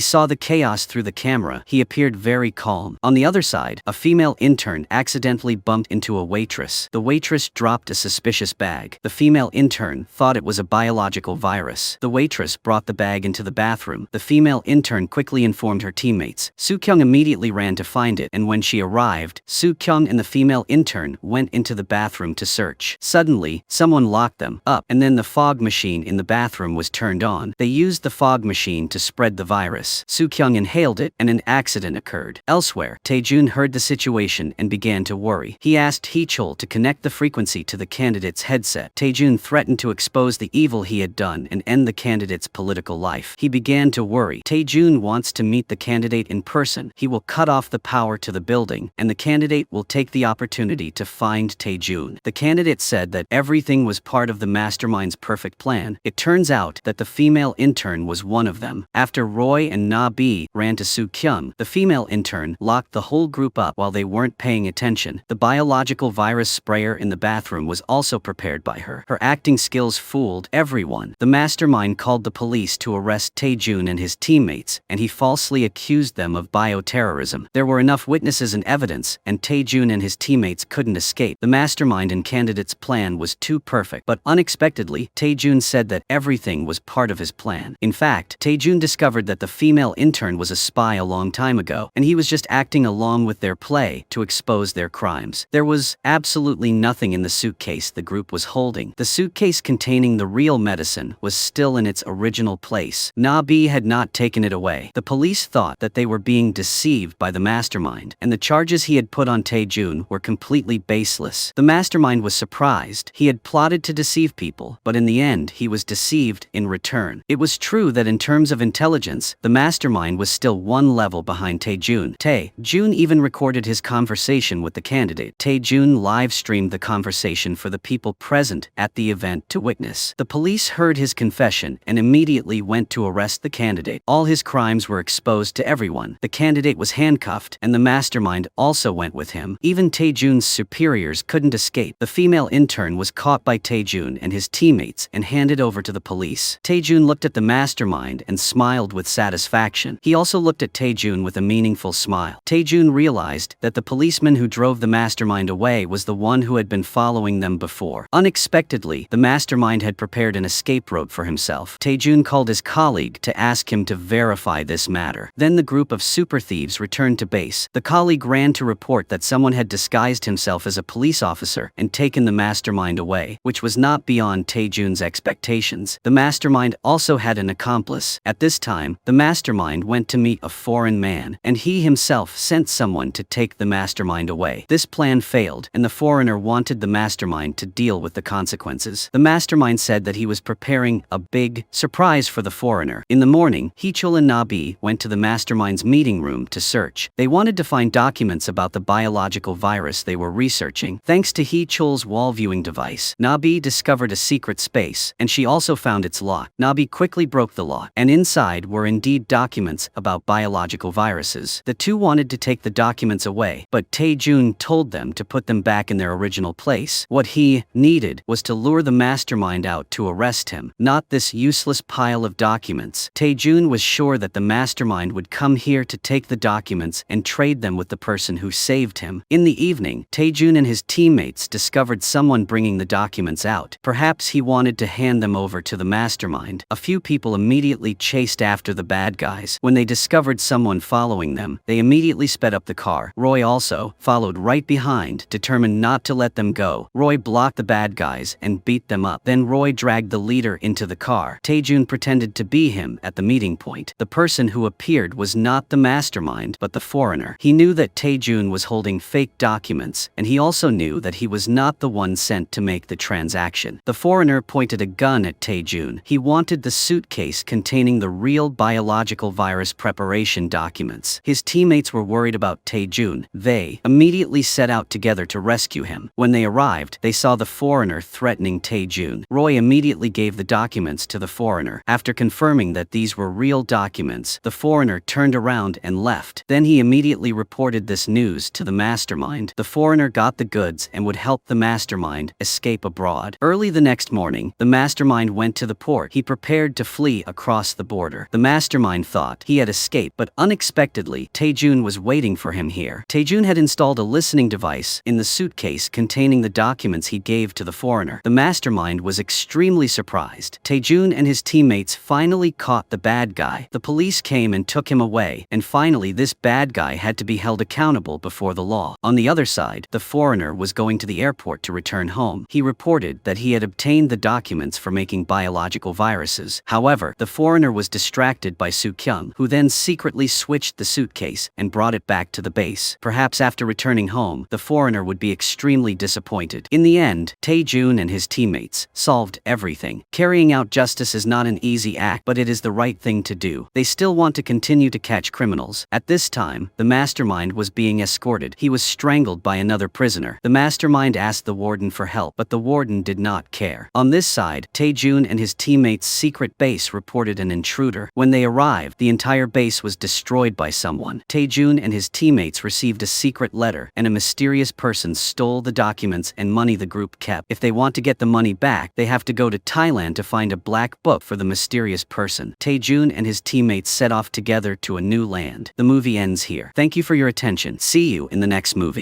Speaker 1: saw the chaos through the camera, he appeared very calm. On the other side, a female intern accidentally bumped into a waitress. The waitress dropped a suspicious bag. The female intern thought it was a biological virus. The waitress brought the bag into the bathroom. The female intern quickly informed her teammates. Soo-kyung immediately ran to find it, and when she arrived, Soo-kyung and the female intern went into the bathroom to search. Suddenly, someone locked them up, and then the fog machine in the bathroom was turned on. They used the fog machine to spread the virus. Soo-kyung inhaled it, and an accident occurred. Elsewhere, Tae-jun heard the situation and began to worry. He asked Hee-chul to connect the frequency to the candidate's headset. Tae-jun threatened to expose the evil he had done and end the candidate's political life. He began to worry. Tae-jun wants to meet the candidate in person. He will cut off the power to the building, and the candidate will take the opportunity to find Tae-jun. The candidate said that everything was part of the mastermind's perfect plan. It turns out that the female intern was one of them. After Roy and Na-bi ran to Soo-kyung, the female intern locked the whole group up while they weren't paying attention. The biological virus sprayer in the bathroom was also prepared by her. Her acting skills fooled everyone. The mastermind called the police to arrest Tae-jun and his teammates, and he falsely accused them of bioterrorism. There were enough witnesses and evidence, and Tae-jun and his teammates couldn't escape. The mastermind and candidate's plan was too perfect, but unexpectedly, Tae-jun said that everything was part of his plan. In fact, Tae-jun discovered that the female intern was a spy a long time ago, and he was just acting along with their play to expose their crimes. There was absolutely nothing in the suitcase the group was holding. The suitcase containing the real medicine was still in its original place. Na-bi had not taken it away. The police thought that they were being deceived by the mastermind, and the charges he had put on Tae-jun were completely baseless. The mastermind was surprised. He had plotted to deceive people, but in the end, he was deceived in return. It was true that in terms of intelligence, the mastermind was still one level behind Tae-jun. Tae-jun even recorded his conversation with the candidate. Tae-jun live-streamed the conversation for the people present at the event to witness. The police heard his confession and immediately went to arrest the candidate. All his crimes were exposed to everyone. The candidate was handcuffed, and the mastermind also went with him. Even Tae-jun's superiors couldn't escape. The female intern was caught by Tae-jun and his teammates and handed over to the police. Tae-jun looked at the mastermind and smiled with satisfaction. He also looked at Tae-jun with a meaningful smile. Tae-jun realized that the policeman who drove the mastermind away was the one who had been following them before. Unexpectedly, the mastermind had prepared an escape route for himself. Tae-jun called his colleague to ask him to verify this matter. Then the group of super thieves returned to base. The colleague ran to report that someone had disguised himself as a police officer and taken the mastermind away, which was not beyond Tae-jun's expectations. The mastermind also had an accomplice. At this time, the mastermind went to meet a foreign man, and he himself sent someone to take the mastermind away. This plan failed, and the foreigner wanted the mastermind to deal with the consequences. The mastermind said that he was preparing a big surprise for the foreigner. In the morning, Hee-chul and Na-bi went to the mastermind's meeting room to search. They wanted to find documents about the biological virus they were researching. Thanks to Hee-chul's wall viewing device, Na-bi discovered a secret space, and she also found its lock. Na-bi quickly broke the lock, and inside were indeed documents about biological viruses. The two wanted to take the documents away, but Tae-jun told them to put them back in their original place. What he needed was to lure the mastermind out to arrest him, not this useless pile of documents. Tae-jun was sure that the mastermind would come here to take the documents and trade them with the person who saved him. In the evening, Tae-jun and his teammates discovered someone bringing the documents out. Perhaps he wanted to hand them over to the mastermind. A few people immediately chased after the bad guys. When they discovered someone following them, they immediately sped up the car. Roy also followed right behind, determined not to let them go. Roy blocked the bad guys and beat them up. Then Roy dragged the leader into the car. Tae-jun pretended to be him at the meeting point. The person who appeared was not the mastermind, but the foreigner. He knew that Tae-jun was holding fake documents, and he also knew that he was not the one sent to make the transaction. The foreigner pointed a gun at Tae-jun. He wanted the suitcase containing the real biological virus preparation documents. His teammates were worried about Tae-jun. They immediately set out together to rescue him. When they arrived, they saw the foreigner threatening Tae-jun. Roy immediately immediately gave the documents to the foreigner. After confirming that these were real documents, the foreigner turned around and left. Then he immediately reported this news to the mastermind. The foreigner got the goods and would help the mastermind escape abroad. Early the next morning, the mastermind went to the port. He prepared to flee across the border. The mastermind thought he had escaped, but unexpectedly, Taejun was waiting for him here. Taejun had installed a listening device in the suitcase containing the documents he gave to the foreigner. The mastermind was extremely surprised. Taejun and his teammates finally caught the bad guy. The police came and took him away, and finally this bad guy had to be held accountable before the law. On the other side, the foreigner was going to the airport to return home. He reported that he had obtained the documents for making biological viruses. However, the foreigner was distracted by Soo-kyung, who then secretly switched the suitcase and brought it back to the base. Perhaps after returning home, the foreigner would be extremely disappointed. In the end, Taejun and his teammates solved everything. Carrying out justice is not an easy act, but it is the right thing to do. They still want to continue to catch criminals. At this time, the mastermind was being escorted. He was strangled by another prisoner. The mastermind asked the warden for help, but the warden did not care. On this side, Taejun and his teammates' secret base reported an intruder. When they arrived, the entire base was destroyed by someone. Taejun and his teammates received a secret letter, and a mysterious person stole the documents and money the group kept. If they want to get the money back, they have to go to Thailand to find a black book for the mysterious person. Taejun and his teammates set off together to a new land. The movie ends here. Thank you for your attention. See you in the next movie.